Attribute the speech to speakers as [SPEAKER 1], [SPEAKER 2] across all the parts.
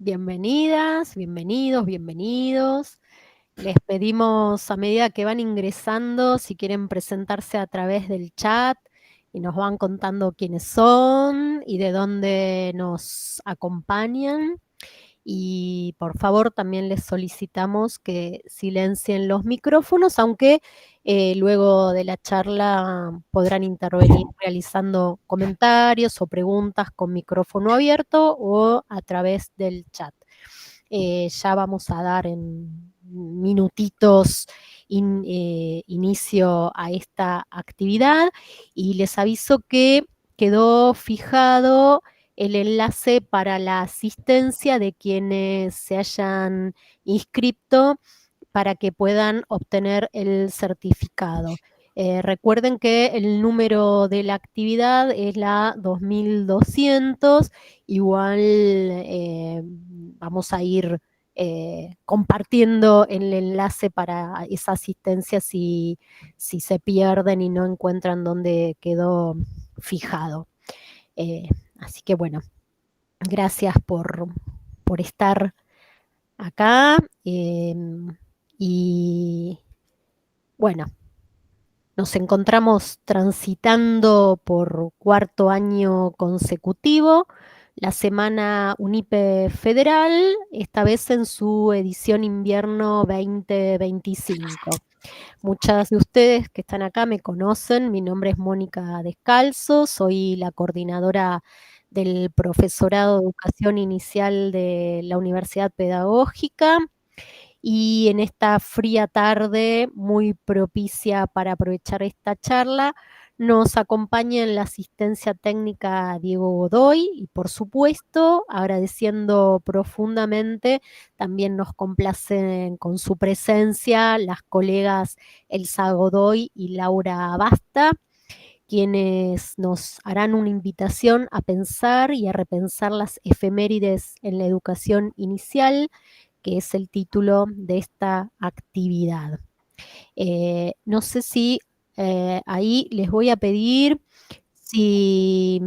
[SPEAKER 1] Bienvenidas, bienvenidos, bienvenidos. Les pedimos a medida que van ingresando, si quieren presentarse a través del chat y nos van contando quiénes son y de dónde nos acompañan. Y por favor también les solicitamos que silencien los micrófonos, aunque luego de la charla podrán intervenir realizando comentarios o preguntas con micrófono abierto o a través del chat. Ya vamos a dar en minutitos inicio a esta actividad y les aviso que quedó fijado el enlace para la asistencia de quienes se hayan inscrito para que puedan obtener el certificado. Recuerden que el número de la actividad es la 2200, igual vamos a ir compartiendo el enlace para esa asistencia si se pierden y no encuentran dónde quedó fijado. Así que bueno, gracias por estar acá. Y bueno, nos encontramos transitando por cuarto año consecutivo la Semana UNIPE Federal, esta vez en su edición invierno 2025. Muchas de ustedes que están acá me conocen, mi nombre es Mónica Descalzo, soy la coordinadora del profesorado de educación inicial de la Universidad Pedagógica y en esta fría tarde muy propicia para aprovechar esta charla, nos acompaña en la asistencia técnica Diego Godoy y por supuesto, agradeciendo profundamente, también nos complacen con su presencia las colegas Elsa Godoy y Laura Basta, quienes nos harán una invitación a pensar y a repensar las efemérides en la educación inicial, que es el título de esta actividad. No sé si ahí les voy a pedir si,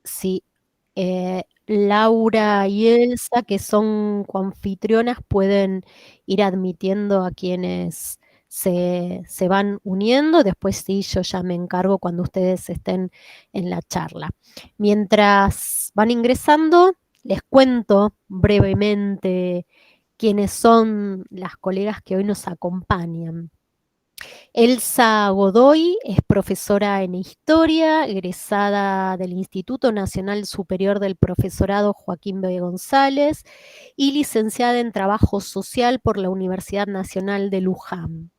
[SPEAKER 1] si Laura y Elsa, que son coanfitrionas, pueden ir admitiendo a quienes se van uniendo. Después sí, yo ya me encargo cuando ustedes estén en la charla. Mientras van ingresando, les cuento brevemente quiénes son las colegas que hoy nos acompañan. Elsa Godoy es profesora en Historia, egresada del Instituto Nacional Superior del Profesorado Joaquín B. González y licenciada en Trabajo Social por la Universidad Nacional de Luján.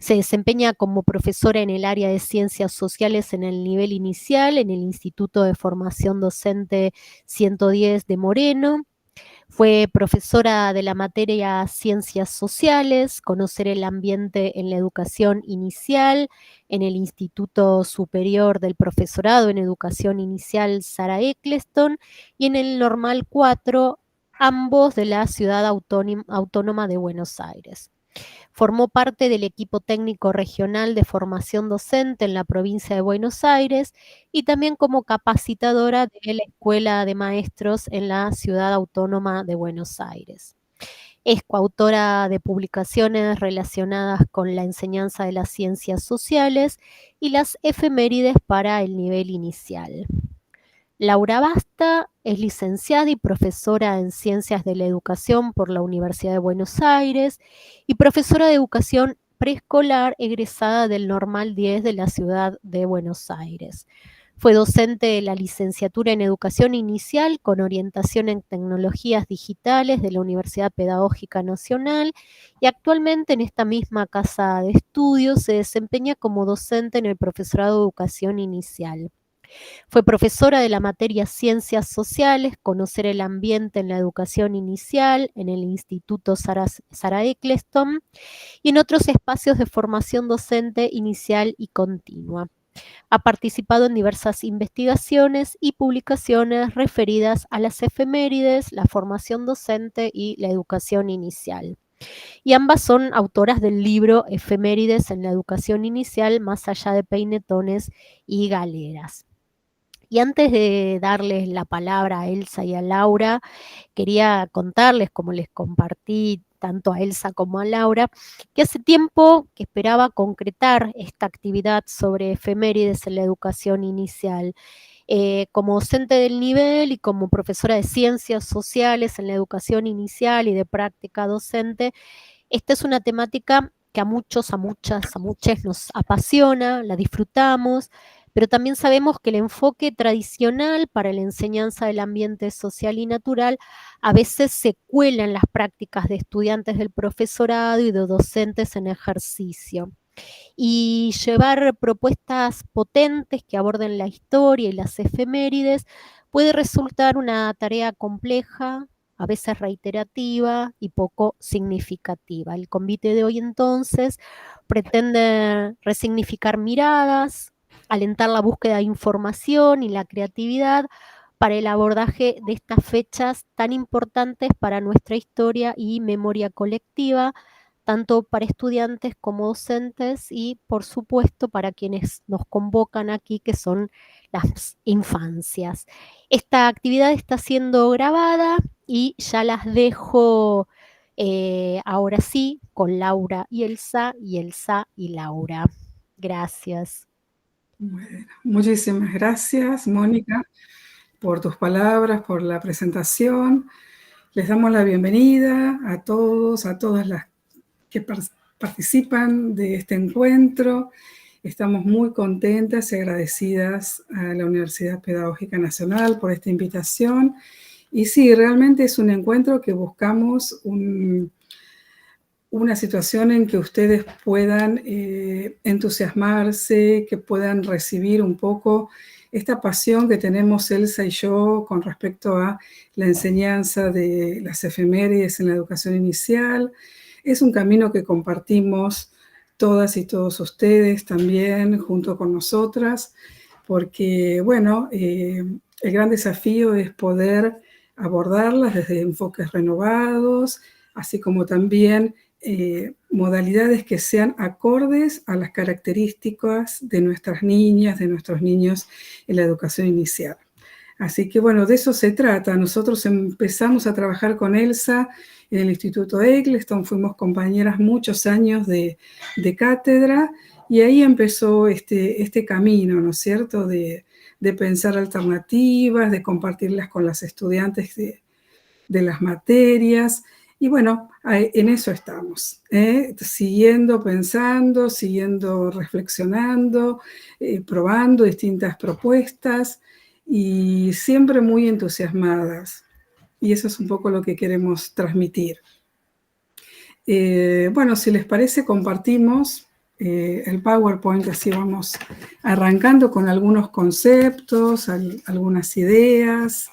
[SPEAKER 1] Se desempeña como profesora en el área de Ciencias Sociales en el nivel inicial en el Instituto de Formación Docente 110 de Moreno. Fue profesora de la materia Ciencias Sociales, Conocer el ambiente en la educación inicial, en el Instituto Superior del Profesorado en Educación Inicial Sarah Eccleston y en el Normal 4, ambos de la Ciudad Autónoma de Buenos Aires. Formó parte del equipo técnico regional de formación docente en la provincia de Buenos Aires y también como capacitadora de la Escuela de Maestros en la Ciudad Autónoma de Buenos Aires. Es coautora de publicaciones relacionadas con la enseñanza de las ciencias sociales y las efemérides para el nivel inicial. Laura Basta es licenciada y profesora en Ciencias de la Educación por la Universidad de Buenos Aires y profesora de Educación preescolar egresada del Normal 10 de la Ciudad de Buenos Aires. Fue docente de la licenciatura en Educación Inicial con orientación en Tecnologías Digitales de la Universidad Pedagógica Nacional y actualmente en esta misma casa de estudios se desempeña como docente en el profesorado de Educación Inicial. Fue profesora de la materia Ciencias Sociales, Conocer el ambiente en la educación inicial en el Instituto Sarah Eccleston y en otros espacios de formación docente inicial y continua. Ha participado en diversas investigaciones y publicaciones referidas a las efemérides, la formación docente y la educación inicial. Y ambas son autoras del libro Efemérides en la educación inicial, más allá de peinetones y galeras. Y antes de darles la palabra a Elsa y a Laura, quería contarles, como les compartí tanto a Elsa como a Laura, que hace tiempo que esperaba concretar esta actividad sobre efemérides en la educación inicial. Como docente del nivel y como profesora de ciencias sociales en la educación inicial y de práctica docente, esta es una temática que a muchos, a muchas, a muchos nos apasiona, la disfrutamos, pero también sabemos que el enfoque tradicional para la enseñanza del ambiente social y natural a veces se cuela en las prácticas de estudiantes del profesorado y de docentes en ejercicio. Y llevar propuestas potentes que aborden la historia y las efemérides puede resultar una tarea compleja, a veces reiterativa y poco significativa. El convite de hoy entonces pretende resignificar miradas, alentar la búsqueda de información y la creatividad para el abordaje de estas fechas tan importantes para nuestra historia y memoria colectiva, tanto para estudiantes como docentes y, por supuesto, para quienes nos convocan aquí, que son las infancias. Esta actividad está siendo grabada y ya las dejo ahora sí con Laura y Elsa y Laura. Gracias.
[SPEAKER 2] Bueno, muchísimas gracias, Mónica, por tus palabras, por la presentación. Les damos la bienvenida a todos, a todas las que participan de este encuentro. Estamos muy contentas y agradecidas a la Universidad Pedagógica Nacional por esta invitación. Y sí, realmente es un encuentro que buscamos una situación en que ustedes puedan entusiasmarse, que puedan recibir un poco esta pasión que tenemos Elsa y yo con respecto a la enseñanza de las efemérides en la educación inicial. Es un camino que compartimos todas y todos ustedes también junto con nosotras, porque, bueno, el gran desafío es poder abordarlas desde enfoques renovados, así como también modalidades que sean acordes a las características de nuestras niñas, de nuestros niños en la educación inicial. Así que bueno, de eso se trata. Nosotros empezamos a trabajar con Elsa en el Instituto Eccleston, fuimos compañeras muchos años de cátedra y ahí empezó este camino, ¿no es cierto?, de pensar alternativas, de compartirlas con las estudiantes de las materias. Y bueno, en eso estamos, siguiendo pensando, siguiendo reflexionando, probando distintas propuestas y siempre muy entusiasmadas. Y eso es un poco lo que queremos transmitir. Bueno, si les parece, compartimos el PowerPoint, así vamos arrancando con algunos conceptos, algunas ideas,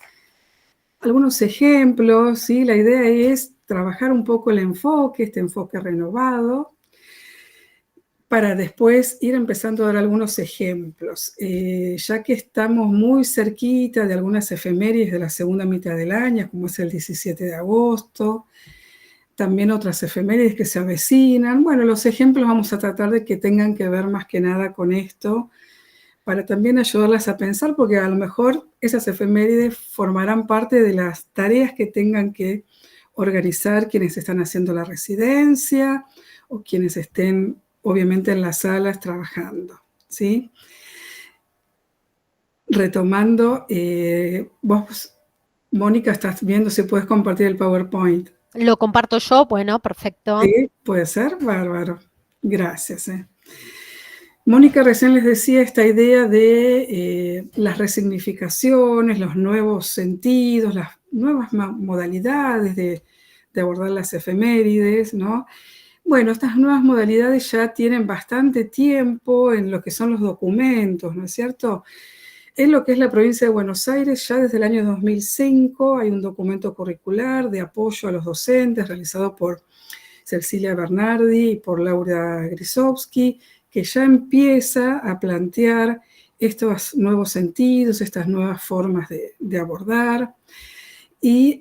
[SPEAKER 2] algunos ejemplos, ¿sí? La idea es trabajar un poco el enfoque, este enfoque renovado, para después ir empezando a dar algunos ejemplos, ya que estamos muy cerquita de algunas efemérides de la segunda mitad del año, como es el 17 de agosto, también otras efemérides que se avecinan. Bueno, los ejemplos vamos a tratar de que tengan que ver más que nada con esto, para también ayudarlas a pensar, porque a lo mejor esas efemérides formarán parte de las tareas que tengan que organizar quienes están haciendo la residencia o quienes estén, obviamente, en las salas trabajando, ¿sí? Retomando, vos, Mónica, estás viendo si puedes compartir el PowerPoint.
[SPEAKER 1] Lo comparto yo, bueno, perfecto.
[SPEAKER 2] Sí, puede ser, bárbaro. Gracias. Mónica recién les decía esta idea de las resignificaciones, los nuevos sentidos, las nuevas modalidades de abordar las efemérides, ¿no? Bueno, estas nuevas modalidades ya tienen bastante tiempo en lo que son los documentos, ¿no es cierto? En lo que es la provincia de Buenos Aires, ya desde el año 2005 hay un documento curricular de apoyo a los docentes realizado por Cecilia Bernardi y por Laura Grisowski, que ya empieza a plantear estos nuevos sentidos, estas nuevas formas de abordar. Y,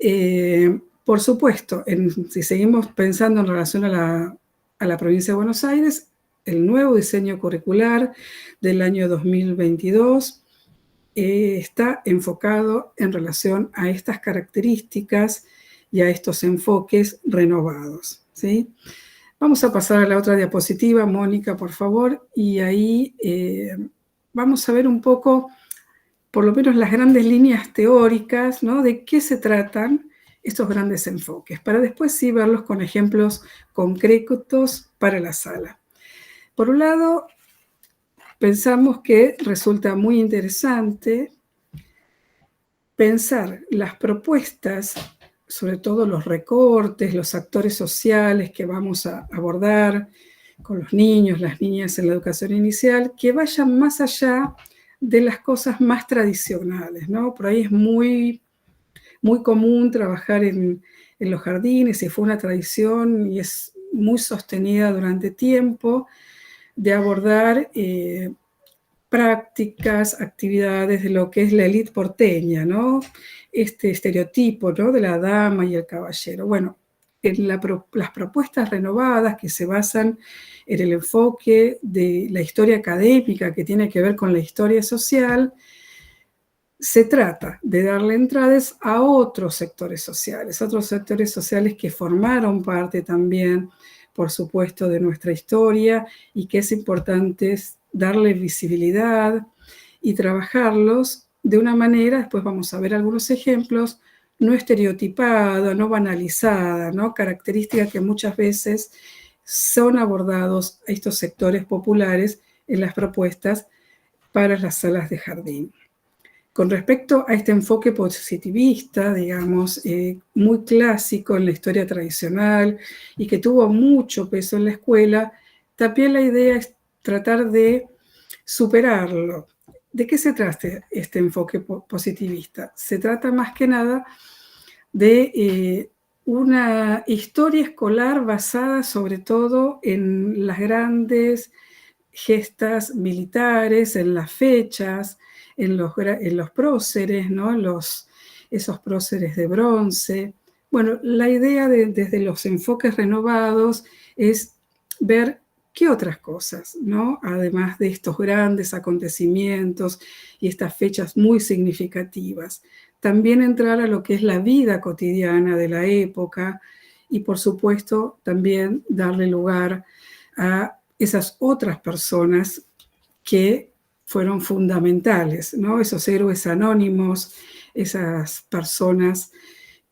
[SPEAKER 2] por supuesto, si seguimos pensando en relación a la provincia de Buenos Aires, el nuevo diseño curricular del año 2022 está enfocado en relación a estas características y a estos enfoques renovados, ¿sí? Vamos a pasar a la otra diapositiva, Mónica, por favor, y ahí vamos a ver un poco, por lo menos las grandes líneas teóricas, ¿no? De qué se tratan estos grandes enfoques, para después sí verlos con ejemplos concretos para la sala. Por un lado, pensamos que resulta muy interesante pensar las propuestas, sobre todo los recortes, los actores sociales que vamos a abordar con los niños, las niñas en la educación inicial, que vayan más allá de las cosas más tradicionales, ¿no? Por ahí es muy común trabajar en los jardines y fue una tradición y es muy sostenida durante tiempo de abordar prácticas, actividades de lo que es la élite porteña, ¿no? Este estereotipo, ¿no? De la dama y el caballero. Bueno, en las propuestas renovadas que se basan en el enfoque de la historia académica que tiene que ver con la historia social, se trata de darle entradas a otros sectores sociales que formaron parte también, por supuesto, de nuestra historia y que es importante darle visibilidad y trabajarlos de una manera, después vamos a ver algunos ejemplos, no estereotipada, no banalizada, ¿no? Características que muchas veces son abordados a estos sectores populares en las propuestas para las salas de jardín. Con respecto a este enfoque positivista, digamos, muy clásico en la historia tradicional y que tuvo mucho peso en la escuela, también la idea es tratar de superarlo. ¿De qué se trata este enfoque positivista? Se trata más que nada de una historia escolar basada sobre todo en las grandes gestas militares, en las fechas, en los próceres, ¿no? Esos próceres de bronce. Bueno, la idea desde los enfoques renovados es ver qué otras cosas, ¿no? Además de estos grandes acontecimientos y estas fechas muy significativas. También entrar a lo que es la vida cotidiana de la época y, por supuesto, también darle lugar a esas otras personas que fueron fundamentales, ¿no? Esos héroes anónimos, esas personas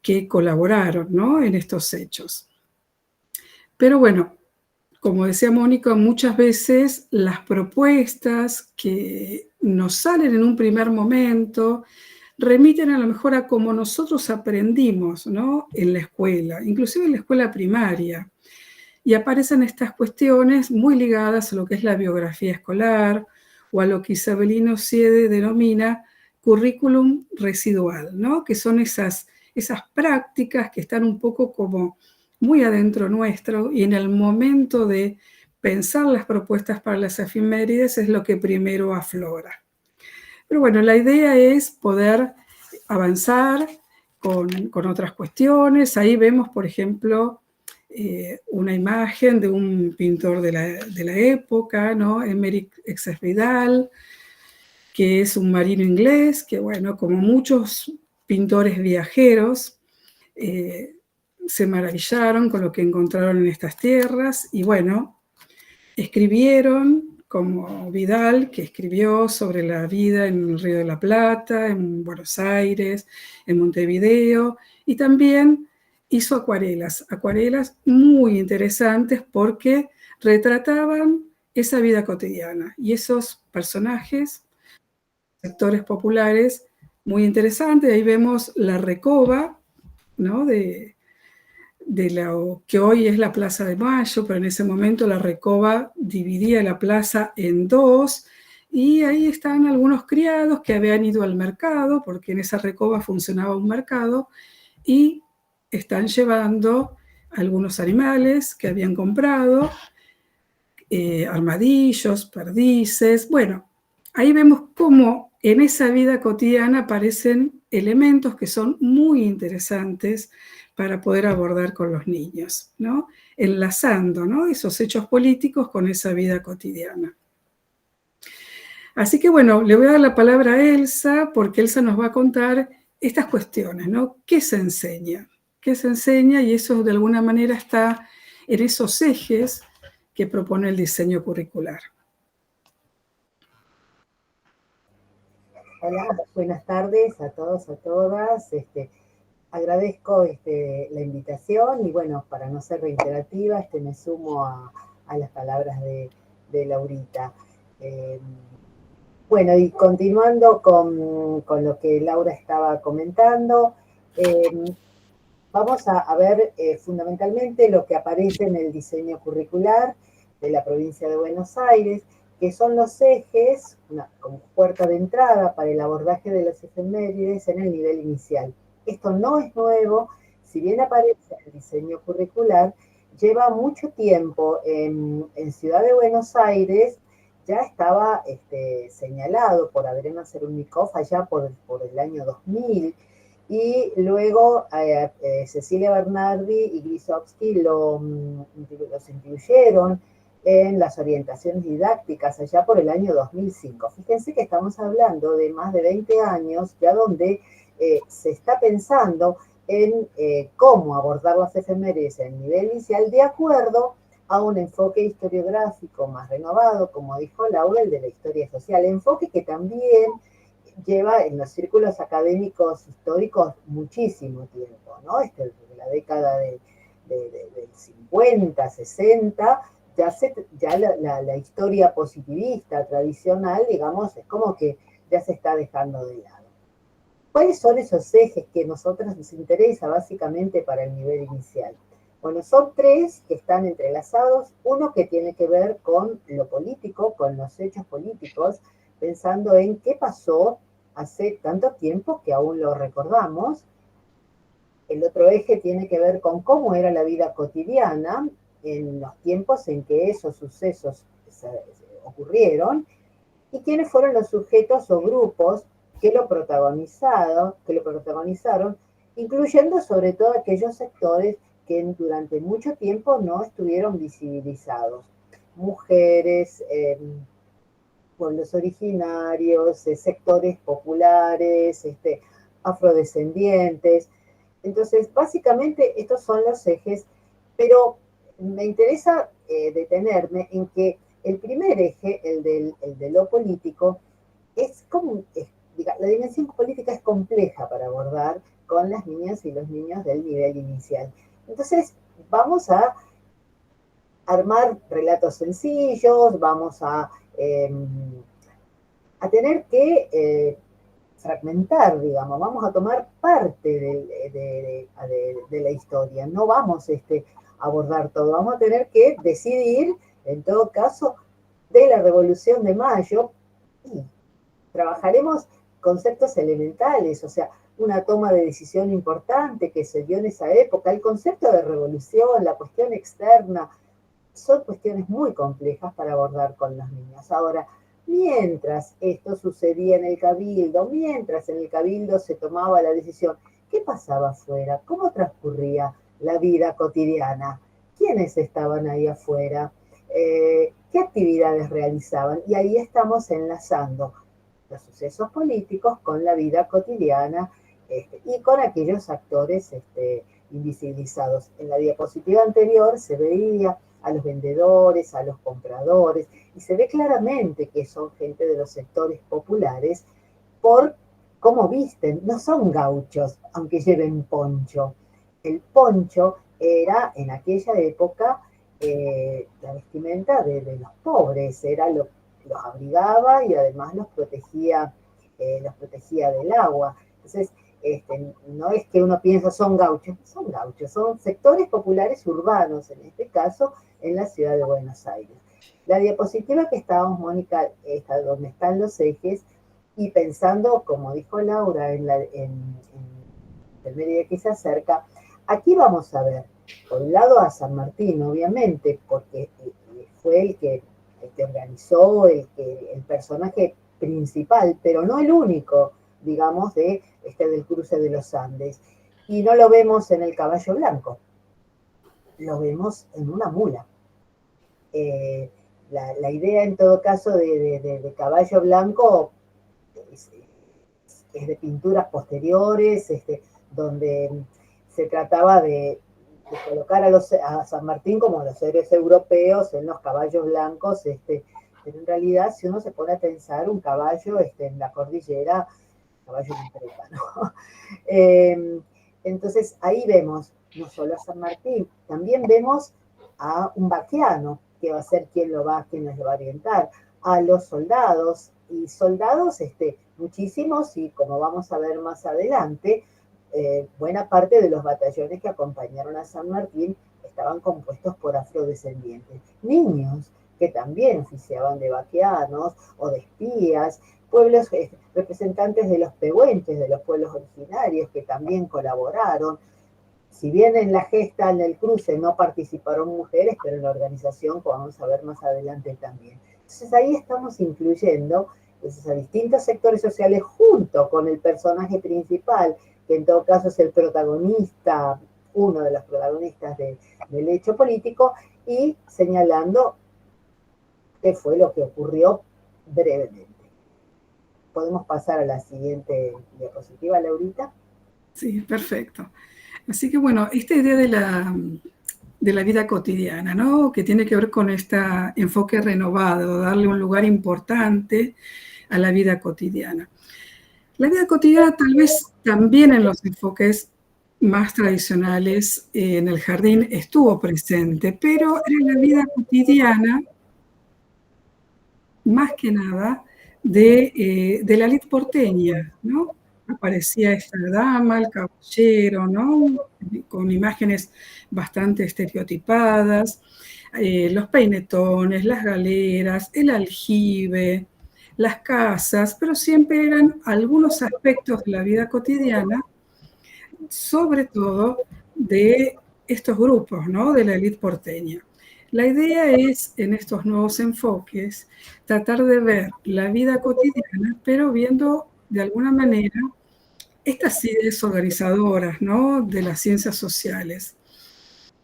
[SPEAKER 2] que colaboraron, ¿no? En estos hechos. Pero bueno, como decía Mónica, muchas veces las propuestas que nos salen en un primer momento remiten a lo mejor a cómo nosotros aprendimos, ¿no? En la escuela, inclusive en la escuela primaria. Y aparecen estas cuestiones muy ligadas a lo que es la biografía escolar o a lo que Isabelino Siede denomina currículum residual, ¿no? Que son esas prácticas que están un poco como muy adentro nuestro y en el momento de pensar las propuestas para las efemérides es lo que primero aflora. Pero bueno, la idea es poder avanzar con otras cuestiones. Ahí vemos, por ejemplo, una imagen de un pintor de la época, ¿no? Émeric Vidal, que es un marino inglés, que bueno, como muchos pintores viajeros, se maravillaron con lo que encontraron en estas tierras y bueno, escribieron como Vidal, que escribió sobre la vida en el Río de la Plata, en Buenos Aires, en Montevideo, y también hizo acuarelas muy interesantes porque retrataban esa vida cotidiana y esos personajes, sectores populares, muy interesantes. Ahí vemos la Recoba, ¿no? de lo que hoy es la Plaza de Mayo, pero en ese momento la Recoba dividía la plaza en dos y ahí están algunos criados que habían ido al mercado, porque en esa Recoba funcionaba un mercado, y están llevando algunos animales que habían comprado, armadillos, perdices. Bueno, ahí vemos cómo en esa vida cotidiana aparecen elementos que son muy interesantes para poder abordar con los niños, ¿no? Enlazando, ¿no? Esos hechos políticos con esa vida cotidiana. Así que bueno, le voy a dar la palabra a Elsa, porque Elsa nos va a contar estas cuestiones, ¿no? ¿Qué se enseña? ¿Qué se enseña? Y eso de alguna manera está en esos ejes que propone el diseño curricular.
[SPEAKER 3] Hola, buenas tardes a todos, a todas. Agradezco la invitación y bueno, para no ser reiterativa, me sumo a las palabras de Laurita. Eh, bueno, y continuando con lo que Laura estaba comentando, vamos a ver fundamentalmente lo que aparece en el diseño curricular de la provincia de Buenos Aires, que son los ejes, como puerta de entrada para el abordaje de las efemérides en el nivel inicial. Esto no es nuevo, si bien aparece en el diseño curricular, lleva mucho tiempo en Ciudad de Buenos Aires, ya estaba señalado por Adriana Cerúnicov allá por el año 2000, y luego Cecilia Bernardi y Grisowski los incluyeron en las orientaciones didácticas allá por el año 2005. Fíjense que estamos hablando de más de 20 años, ya donde se está pensando en cómo abordar las efemérides en nivel inicial de acuerdo a un enfoque historiográfico más renovado, como dijo Laura, el de la historia social, enfoque que también lleva en los círculos académicos históricos muchísimo tiempo, ¿no? Desde la década del 50, 60, ya la historia positivista tradicional, digamos, es como que ya se está dejando de lado. ¿Cuáles son esos ejes que a nosotros nos interesa básicamente para el nivel inicial? Bueno, son tres que están entrelazados. Uno que tiene que ver con lo político, con los hechos políticos, pensando en qué pasó hace tanto tiempo que aún lo recordamos. El otro eje tiene que ver con cómo era la vida cotidiana en los tiempos en que esos sucesos ocurrieron y quiénes fueron los sujetos o grupos que lo protagonizaron, incluyendo sobre todo aquellos sectores que durante mucho tiempo no estuvieron visibilizados. Mujeres, pueblos originarios, sectores populares, afrodescendientes. Entonces, básicamente estos son los ejes, pero me interesa detenerme en que el primer eje, el de lo político, la dimensión política es compleja para abordar con las niñas y los niños del nivel inicial. Entonces, vamos a armar relatos sencillos, vamos a tener que fragmentar, digamos, vamos a tomar parte de la historia, no vamos a abordar todo, vamos a tener que decidir, en todo caso, de la Revolución de Mayo, y trabajaremos conceptos elementales, o sea, una toma de decisión importante que se dio en esa época, el concepto de revolución, la cuestión externa, son cuestiones muy complejas para abordar con las niñas. Ahora, mientras esto sucedía en el cabildo, mientras en el cabildo se tomaba la decisión, ¿qué pasaba afuera? ¿Cómo transcurría la vida cotidiana? ¿Quiénes estaban ahí afuera? ¿Qué actividades realizaban? Y ahí estamos enlazando los sucesos políticos con la vida cotidiana y con aquellos actores invisibilizados. En la diapositiva anterior se veía a los vendedores, a los compradores, y se ve claramente que son gente de los sectores populares por cómo visten. No son gauchos, aunque lleven poncho. El poncho era en aquella época la vestimenta de los pobres, era los abrigaba y además los protegía del agua. Entonces, no es que uno piensa son gauchos, son sectores populares urbanos, en este caso, en la ciudad de Buenos Aires. La diapositiva que estábamos, Mónica, está donde están los ejes, y pensando, como dijo Laura, en el medio que se acerca, aquí vamos a ver, por un lado a San Martín, obviamente, porque fue el que organizó, el personaje principal, pero no el único, digamos, del cruce de los Andes. Y no lo vemos en el caballo blanco, lo vemos en una mula. la idea en todo caso de caballo blanco es de pinturas posteriores, donde se trataba de colocar a San Martín como los héroes europeos en los caballos blancos, pero en realidad si uno se pone a pensar, un caballo en la cordillera, caballo de trepa, ¿no? Entonces ahí vemos no solo a San Martín, también vemos a un vaquiano, que va a ser quien nos va a orientar, a los soldados, y soldados muchísimos, y como vamos a ver más adelante, buena parte de los batallones que acompañaron a San Martín estaban compuestos por afrodescendientes, niños que también oficiaban de vaqueanos o de espías, pueblos, representantes de los pehuenches, de los pueblos originarios que también colaboraron. Si bien en la gesta, en el cruce, no participaron mujeres, pero en la organización, como vamos a ver más adelante también. Entonces ahí estamos incluyendo a distintos sectores sociales junto con el personaje principal, que en todo caso es el protagonista, uno de los protagonistas del hecho político, y señalando qué fue lo que ocurrió brevemente. ¿Podemos pasar a la siguiente diapositiva, Laurita?
[SPEAKER 2] Sí, perfecto. Así que bueno, esta idea de la vida cotidiana, ¿no? Que tiene que ver con este enfoque renovado, darle un lugar importante a la vida cotidiana. La vida cotidiana tal vez también en los enfoques más tradicionales en el jardín estuvo presente, pero era la vida cotidiana más que nada de la élite porteña, ¿no? Aparecía esta dama, el caballero, ¿no? Con imágenes bastante estereotipadas, los peinetones, las galeras, el aljibe, las casas, pero siempre eran algunos aspectos de la vida cotidiana, sobre todo de estos grupos, ¿no? De la élite porteña. La idea es, en estos nuevos enfoques, tratar de ver la vida cotidiana, pero viendo de alguna manera estas ideas organizadoras, ¿no? De las ciencias sociales,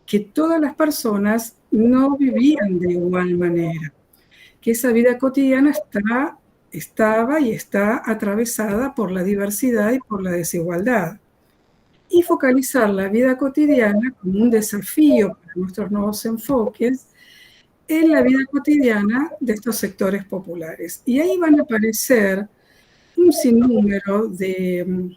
[SPEAKER 2] que todas las personas no vivían de igual manera, que esa vida cotidiana estaba y está atravesada por la diversidad y por la desigualdad. Y focalizar la vida cotidiana como un desafío para nuestros nuevos enfoques en la vida cotidiana de estos sectores populares. Y ahí van a aparecer un sinnúmero de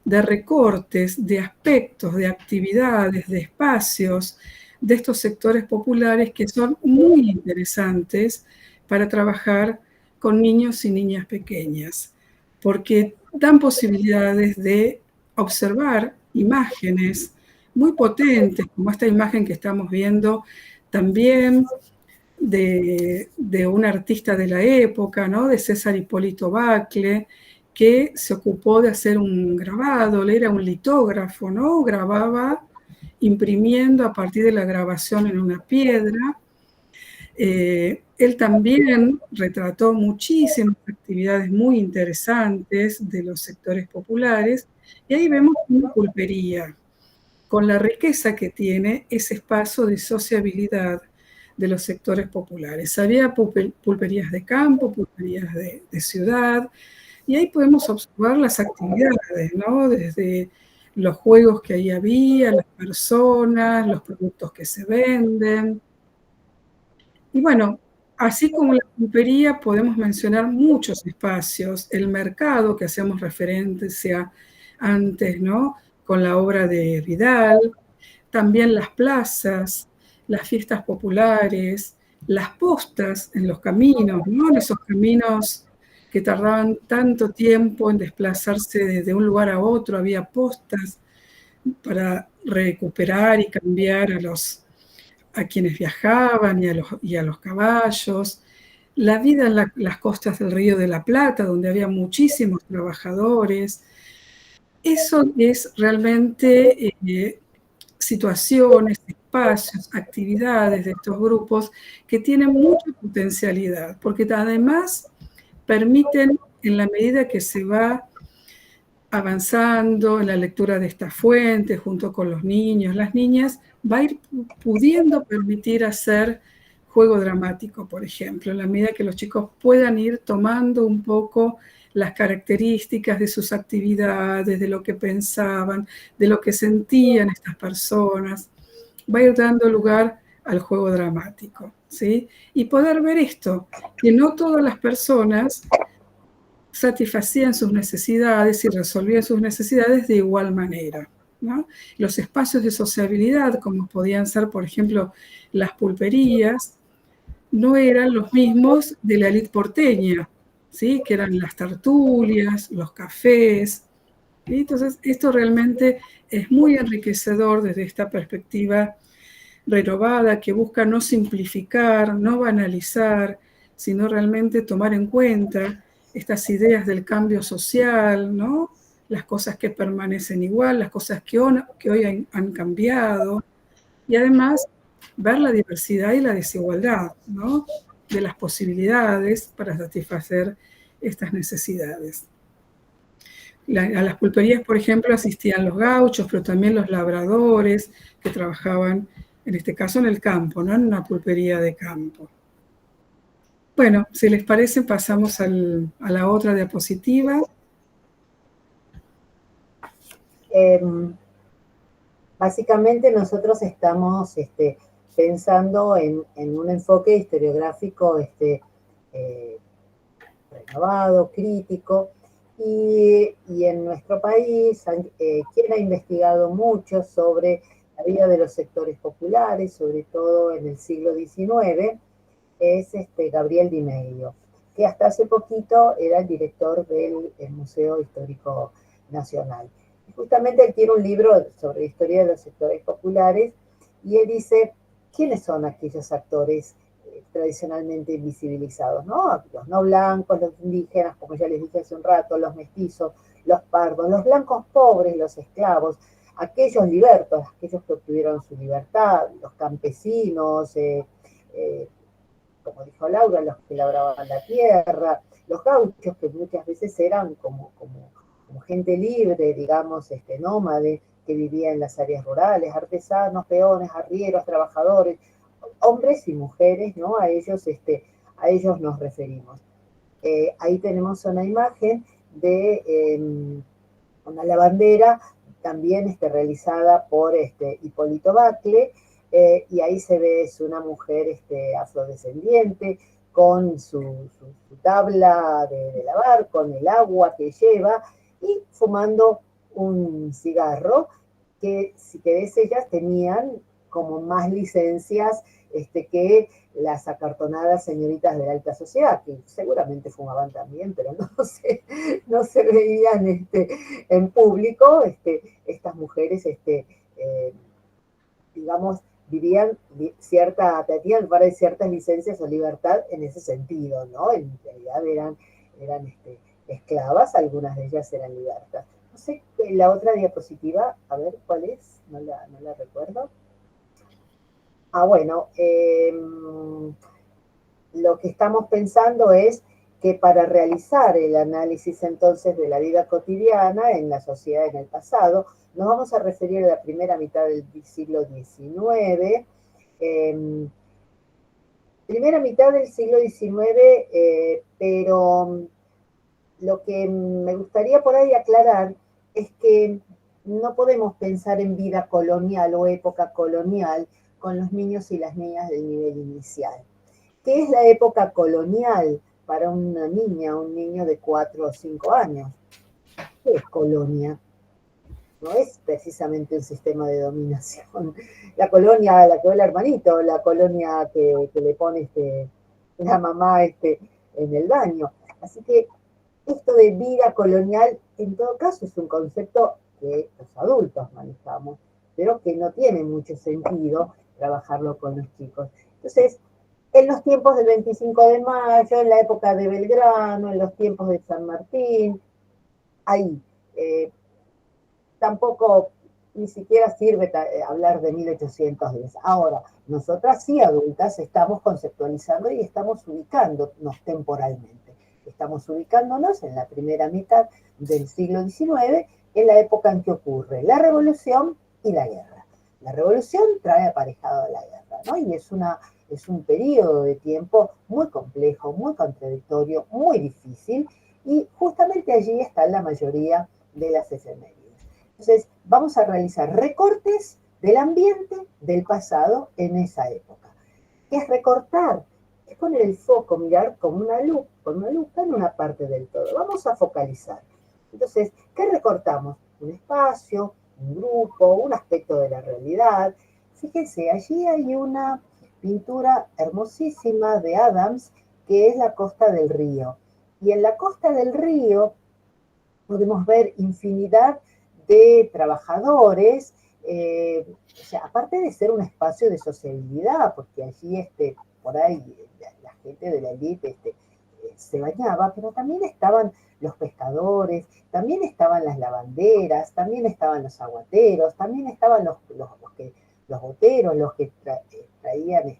[SPEAKER 2] recortes, de aspectos, de actividades, de espacios de estos sectores populares que son muy interesantes para trabajar con niños y niñas pequeñas, porque dan posibilidades de observar imágenes muy potentes, como esta imagen que estamos viendo también de un artista de la época, ¿no? De César Hipólito Bacle, que se ocupó de hacer un grabado, él era un litógrafo, ¿no? Grababa imprimiendo a partir de la grabación en una piedra. Él también retrató muchísimas actividades muy interesantes de los sectores populares, y ahí vemos una pulpería, con la riqueza que tiene ese espacio de sociabilidad de los sectores populares. Había pulperías de campo, pulperías de ciudad, y ahí podemos observar las actividades, ¿no? Desde los juegos que ahí había, las personas, los productos que se venden. Y bueno, así como la pulpería, podemos mencionar muchos espacios. El mercado, que hacemos referencia antes, ¿no? Con la obra de Vidal. También las plazas, las fiestas populares, las postas en los caminos, ¿no? En esos caminos que tardaban tanto tiempo en desplazarse de un lugar a otro, había postas para recuperar y cambiar a quienes viajaban y a los caballos. La vida en las costas del Río de la Plata, donde había muchísimos trabajadores. Eso es realmente situaciones, espacios, actividades de estos grupos que tienen mucha potencialidad, porque además permiten, en la medida que se va avanzando en la lectura de estas fuentes, junto con los niños, las niñas, va a ir pudiendo permitir hacer juego dramático, por ejemplo, en la medida que los chicos puedan ir tomando un poco las características de sus actividades, de lo que pensaban, de lo que sentían estas personas, va a ir dando lugar al juego dramático, ¿sí? Y poder ver esto, que no todas las personas satisfacían sus necesidades y resolvían sus necesidades de igual manera, ¿no? Los espacios de sociabilidad, como podían ser, por ejemplo, las pulperías, no eran los mismos de la élite porteña, ¿sí? Que eran las tertulias, los cafés. ¿Sí? Entonces, esto realmente es muy enriquecedor desde esta perspectiva renovada que busca no simplificar, no banalizar, sino realmente tomar en cuenta estas ideas del cambio social, ¿no? Las cosas que permanecen igual, las cosas que hoy han cambiado, y además ver la diversidad y la desigualdad, ¿no? De las posibilidades para satisfacer estas necesidades. A las pulperías, por ejemplo, asistían los gauchos, pero también los labradores que trabajaban, en este caso, en el campo, ¿no? En una pulpería de campo. Bueno, si les parece, pasamos a la otra diapositiva.
[SPEAKER 3] Básicamente nosotros estamos pensando en un enfoque historiográfico renovado, crítico, y en nuestro país, quien ha investigado mucho sobre la vida de los sectores populares, sobre todo en el siglo XIX, es Gabriel Di Meglio, que hasta hace poquito era el director del Museo Histórico Nacional. Y justamente él tiene un libro sobre la historia de los sectores populares, y él dice, ¿quiénes son aquellos actores tradicionalmente invisibilizados, ¿no? Los no blancos, los indígenas, como ya les dije hace un rato, los mestizos, los pardos, los blancos pobres, los esclavos, aquellos libertos, aquellos que obtuvieron su libertad, los campesinos, como dijo Laura, los que labraban la tierra, los gauchos, que muchas veces eran como gente libre, digamos, nómade, que vivía en las áreas rurales, artesanos, peones, arrieros, trabajadores, hombres y mujeres, ¿no? A ellos nos referimos. Ahí tenemos una imagen de una lavandera, también realizada por Hipólito Bacle, y ahí se ve, es una mujer afrodescendiente, con su tabla de lavar, con el agua que lleva, y fumando un cigarro, que si querés ellas tenían como más licencias que las acartonadas señoritas de la alta sociedad, que seguramente fumaban también, pero no se veían en público. Estas mujeres, digamos, tenían ciertas licencias o libertad en ese sentido, ¿no? En realidad eran esclavas, algunas de ellas eran libertas. No sé, la otra diapositiva, a ver cuál es, no la recuerdo. Bueno, lo que estamos pensando es que para realizar el análisis entonces de la vida cotidiana en la sociedad en el pasado, nos vamos a referir a la primera mitad del siglo XIX. Primera mitad del siglo XIX, pero lo que me gustaría por ahí aclarar es que no podemos pensar en vida colonial o época colonial con los niños y las niñas del nivel inicial. ¿Qué es la época colonial para una niña, un niño de 4 o 5 años? ¿Qué es colonia? No es precisamente un sistema de dominación. La colonia a la que va el hermanito, la colonia que le pone la mamá en el baño. Así que esto de vida colonial, en todo caso, es un concepto que los adultos manejamos, pero que no tiene mucho sentido trabajarlo con los chicos. Entonces, en los tiempos del 25 de mayo, en la época de Belgrano, en los tiempos de San Martín, ahí. Tampoco ni siquiera sirve hablar de 1810. Ahora, nosotras sí, adultas, estamos conceptualizando y estamos ubicándonos temporalmente. Estamos ubicándonos en la primera mitad del siglo XIX, en la época en que ocurre la revolución y la guerra. La revolución trae aparejado a la guerra, ¿no? Y es Es un periodo de tiempo muy complejo, muy contradictorio, muy difícil, y justamente allí está la mayoría de las efemérides. Entonces, vamos a realizar recortes del ambiente del pasado en esa época. ¿Qué es recortar? Es poner el foco, mirar con una lupa en una parte del todo. Vamos a focalizar. Entonces, ¿qué recortamos? Un espacio, un grupo, un aspecto de la realidad. Fíjense, allí hay una pintura hermosísima de Adams, que es la costa del río. Y en la costa del río podemos ver infinidad de trabajadores, o sea, aparte de ser un espacio de sociabilidad, porque allí por ahí la gente de la élite se bañaba, pero también estaban los pescadores, también estaban las lavanderas, también estaban los aguateros, también estaban los boteros, los que traían,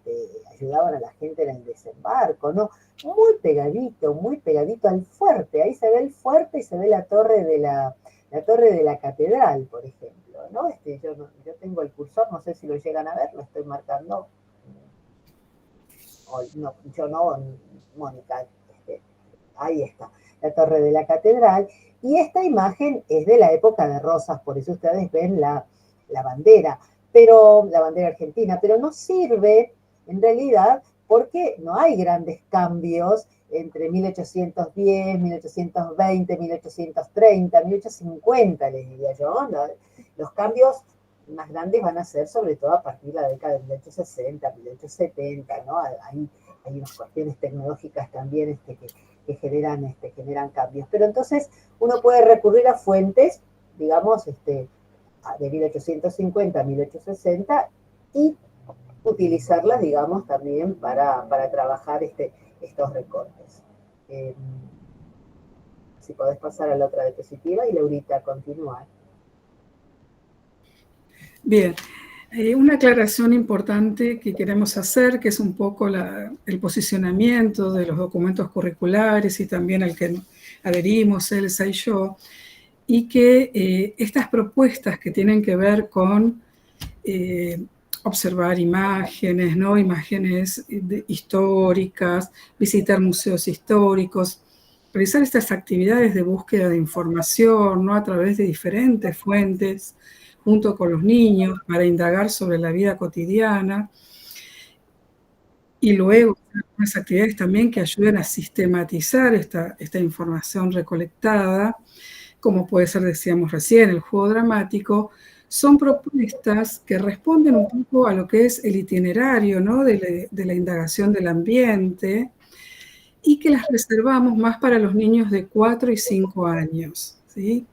[SPEAKER 3] ayudaban a la gente en el desembarco, ¿no? Muy pegadito al fuerte. Ahí se ve el fuerte y se ve la torre de la catedral, por ejemplo, ¿no? Yo tengo el cursor, no sé si lo llegan a ver, lo estoy marcando. No, yo no, Mónica, ahí está, la torre de la catedral. Y esta imagen es de la época de Rosas, por eso ustedes ven la bandera, la bandera argentina, pero no sirve en realidad porque no hay grandes cambios entre 1810, 1820, 1830, 1850, les diría yo. Los cambios más grandes van a ser sobre todo a partir de la década de 1860, 1870, ¿no? Hay unas cuestiones tecnológicas también que generan cambios. Pero entonces uno puede recurrir a fuentes, digamos, de 1850 a 1860 y utilizarlas, digamos, también para trabajar estos recortes. Si podés pasar a la otra diapositiva y Laurita continuar.
[SPEAKER 2] Bien, una aclaración importante que queremos hacer, que es un poco el posicionamiento de los documentos curriculares y también al que adherimos Elsa y yo, y que estas propuestas que tienen que ver con observar imágenes, ¿no? Imágenes históricas, visitar museos históricos, realizar estas actividades de búsqueda de información, ¿no? A través de diferentes fuentes, junto con los niños, para indagar sobre la vida cotidiana. Y luego, unas actividades también que ayuden a sistematizar esta información recolectada, como puede ser, decíamos recién, el juego dramático. Son propuestas que responden un poco a lo que es el itinerario, ¿no? de la indagación del ambiente, y que las reservamos más para los niños de 4 y 5 años, ¿sí?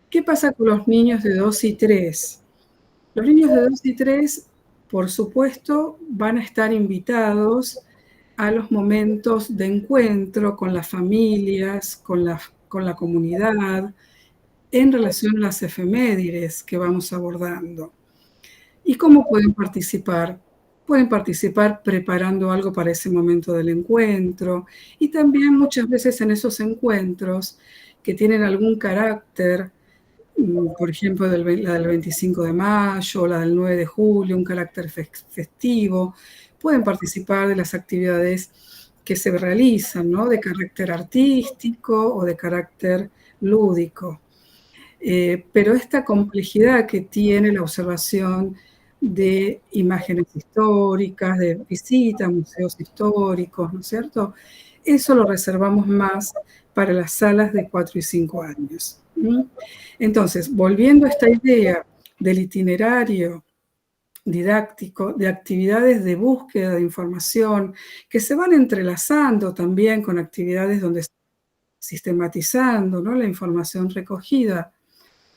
[SPEAKER 2] ¿Qué pasa con los niños de 2 y 3? Los niños de 2 y 3, por supuesto, van a estar invitados a los momentos de encuentro con las familias, con la comunidad, en relación a las efemérides que vamos abordando. ¿Y cómo pueden participar? Pueden participar preparando algo para ese momento del encuentro, y también muchas veces en esos encuentros que tienen algún carácter, por ejemplo, la del 25 de mayo, la del 9 de julio, un carácter festivo, pueden participar de las actividades que se realizan, ¿no? De carácter artístico o de carácter lúdico. Pero esta complejidad que tiene la observación de imágenes históricas, de visita a museos históricos, ¿no es cierto? Eso lo reservamos más para las salas de 4 y 5 años. Entonces, volviendo a esta idea del itinerario didáctico, de actividades de búsqueda de información, que se van entrelazando también con actividades donde sistematizando, ¿no? La información recogida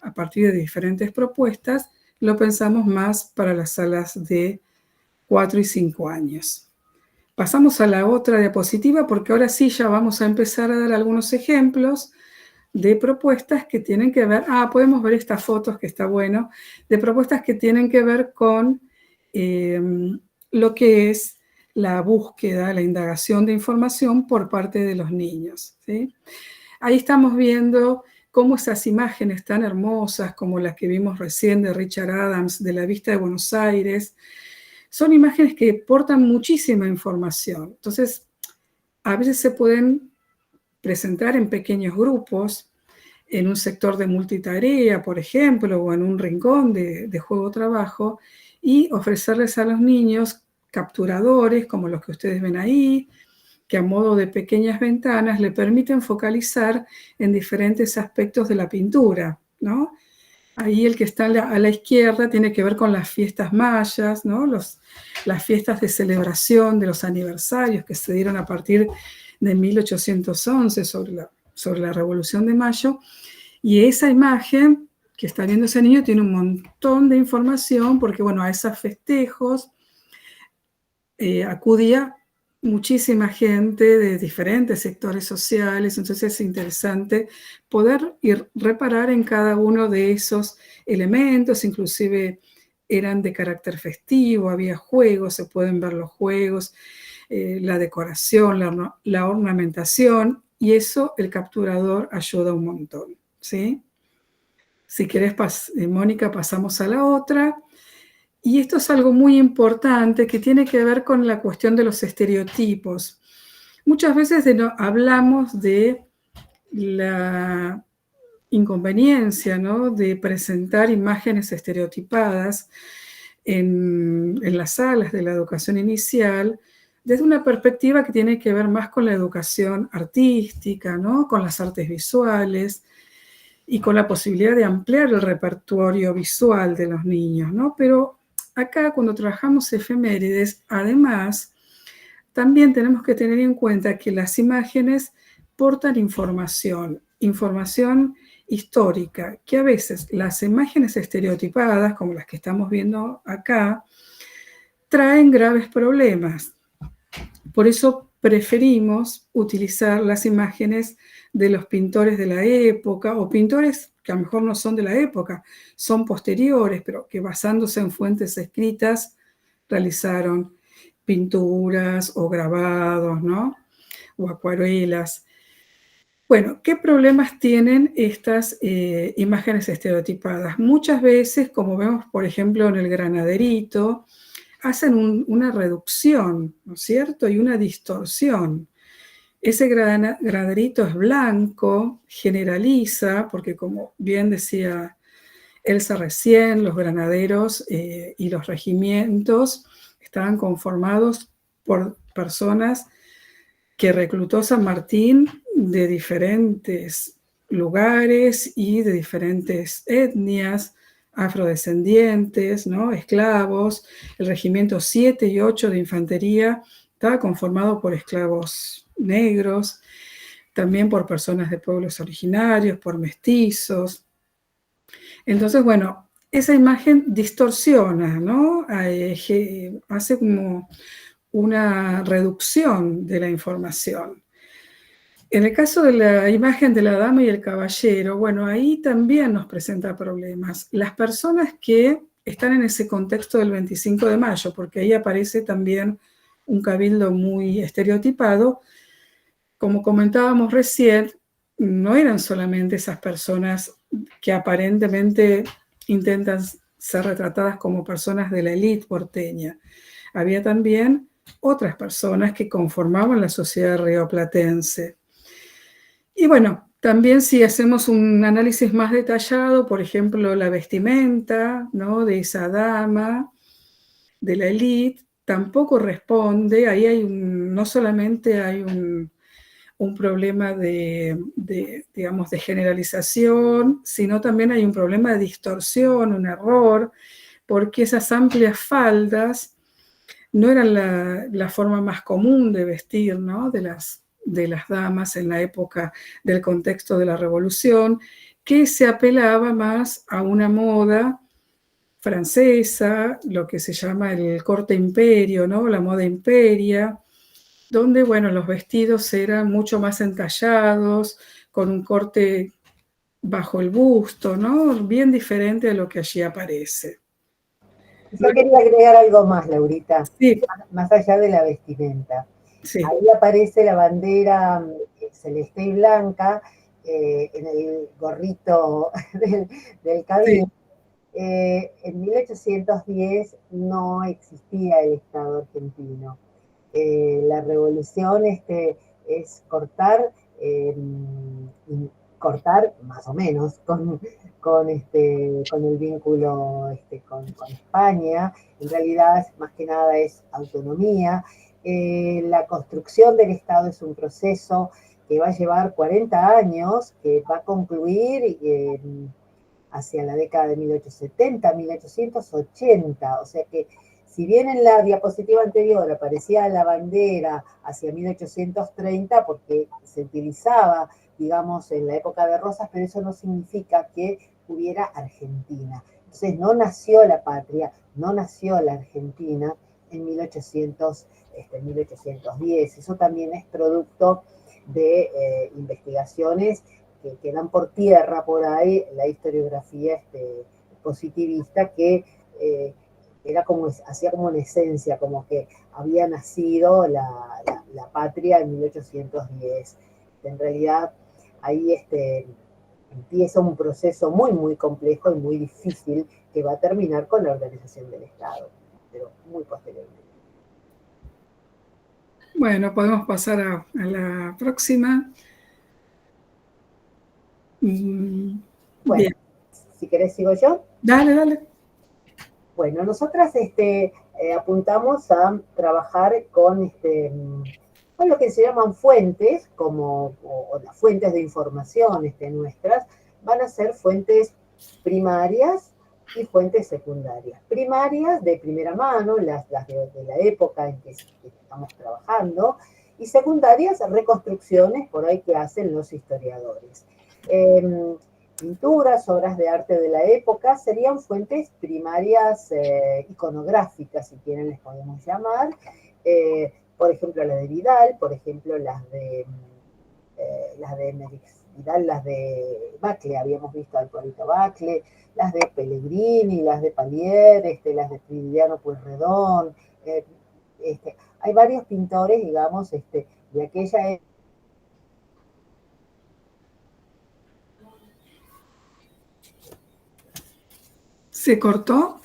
[SPEAKER 2] a partir de diferentes propuestas, lo pensamos más para las salas de 4 y 5 años. Pasamos a la otra diapositiva porque ahora sí ya vamos a empezar a dar algunos ejemplos de propuestas que tienen que ver, podemos ver estas fotos que está bueno, de propuestas que tienen que ver con lo que es la búsqueda, la indagación de información por parte de los niños, ¿sí? Ahí estamos viendo cómo esas imágenes tan hermosas como las que vimos recién de Richard Adams, de la vista de Buenos Aires, son imágenes que portan muchísima información. Entonces, a veces se pueden presentar en pequeños grupos, en un sector de multitarea, por ejemplo, o en un rincón de juego-trabajo, y ofrecerles a los niños capturadores, como los que ustedes ven ahí, que a modo de pequeñas ventanas le permiten focalizar en diferentes aspectos de la pintura, ¿no? Ahí el que está a la izquierda tiene que ver con las fiestas mayas, ¿no? Las fiestas de celebración de los aniversarios que se dieron a partir de 1811 sobre la Revolución de Mayo. Y esa imagen que está viendo ese niño tiene un montón de información porque, bueno, a esos festejos acudía muchísima gente de diferentes sectores sociales, entonces es interesante poder ir reparar en cada uno de esos elementos, inclusive eran de carácter festivo, había juegos, se pueden ver los juegos, la decoración, la ornamentación, y eso el capturador ayuda un montón, ¿sí? Si querés, Mónica, pasamos a la otra. Y esto es algo muy importante que tiene que ver con la cuestión de los estereotipos. Muchas veces hablamos de la inconveniencia, ¿no?, de presentar imágenes estereotipadas en las salas de la educación inicial desde una perspectiva que tiene que ver más con la educación artística, ¿no?, con las artes visuales y con la posibilidad de ampliar el repertorio visual de los niños, ¿no? Pero acá, cuando trabajamos efemérides, además, también tenemos que tener en cuenta que las imágenes portan información histórica, que a veces las imágenes estereotipadas, como las que estamos viendo acá, traen graves problemas. Por eso preferimos utilizar las imágenes de los pintores de la época, o pintores que a lo mejor no son de la época, son posteriores, pero que basándose en fuentes escritas realizaron pinturas o grabados, ¿no?, o acuarelas. Bueno, ¿qué problemas tienen estas imágenes estereotipadas? Muchas veces, como vemos por ejemplo en el granaderito, hacen una reducción, ¿no es cierto?, y una distorsión. Ese granaderito es blanco, generaliza, porque como bien decía Elsa recién, los granaderos y los regimientos estaban conformados por personas que reclutó San Martín de diferentes lugares y de diferentes etnias, afrodescendientes, ¿no?, esclavos. El regimiento 7 y 8 de infantería estaba conformado por esclavos negros, también por personas de pueblos originarios, por mestizos. Entonces, bueno, esa imagen distorsiona, ¿no? Hace como una reducción de la información. En el caso de la imagen de la dama y el caballero, bueno, ahí también nos presenta problemas. Las personas que están en ese contexto del 25 de mayo, porque ahí aparece también un cabildo muy estereotipado, como comentábamos recién, no eran solamente esas personas que aparentemente intentan ser retratadas como personas de la élite porteña. Había también otras personas que conformaban la sociedad rioplatense. Y bueno, también si hacemos un análisis más detallado, por ejemplo, la vestimenta, ¿no?, de esa dama de la élite, tampoco responde. Ahí no solamente hay un problema digamos, de generalización, sino también hay un problema de distorsión, un error, porque esas amplias faldas no eran la forma más común de vestir, ¿no?, de las damas en la época del contexto de la Revolución, que se apelaba más a una moda francesa, lo que se llama el corte imperio, ¿no?, la moda imperia, donde, bueno, los vestidos eran mucho más entallados, con un corte bajo el busto, ¿no?, bien diferente a lo que allí aparece.
[SPEAKER 3] Yo quería agregar algo más, Laurita,
[SPEAKER 2] sí,
[SPEAKER 3] más allá de la vestimenta.
[SPEAKER 2] sí.
[SPEAKER 3] Ahí aparece la bandera celeste y blanca en el gorrito del cabildo.
[SPEAKER 2] Sí.
[SPEAKER 3] En 1810 no existía el Estado argentino. La revolución es cortar más o menos con el vínculo con España. En realidad, más que nada, es autonomía. La construcción del Estado es un proceso que va a llevar 40 años, que va a concluir hacia la década de 1870, 1880, o sea que si bien en la diapositiva anterior aparecía la bandera hacia 1830, porque se utilizaba, digamos, en la época de Rosas, pero eso no significa que hubiera Argentina. Entonces no nació la patria, no nació la Argentina en 1810. Eso también es producto de investigaciones que dan por tierra por ahí la historiografía positivista que era como, hacía como una esencia, como que había nacido la patria en 1810. En realidad ahí empieza un proceso muy, muy complejo y muy difícil que va a terminar con la organización del Estado, pero muy posteriormente.
[SPEAKER 2] Bueno, podemos pasar a la próxima.
[SPEAKER 3] Bueno,
[SPEAKER 2] Bien,
[SPEAKER 3] si querés sigo yo.
[SPEAKER 2] dale, dale.
[SPEAKER 3] Bueno, nosotras apuntamos a trabajar con lo que se llaman fuentes, o las fuentes de información nuestras, van a ser fuentes primarias y fuentes secundarias. Primarias de primera mano, las de la época en que estamos trabajando, y secundarias, reconstrucciones por ahí que hacen los historiadores. Pinturas, obras de arte de la época, serían fuentes primarias iconográficas, si quieren les podemos llamar. Por ejemplo, las de Vidal, por ejemplo, las de Merix Vidal, las de Bacle, habíamos visto al Hipólito Bacle, las de Pellegrini, las de Palier, las de Prilidiano Pueyrredón. Hay varios pintores, digamos, de aquella época.
[SPEAKER 2] ¿Se cortó?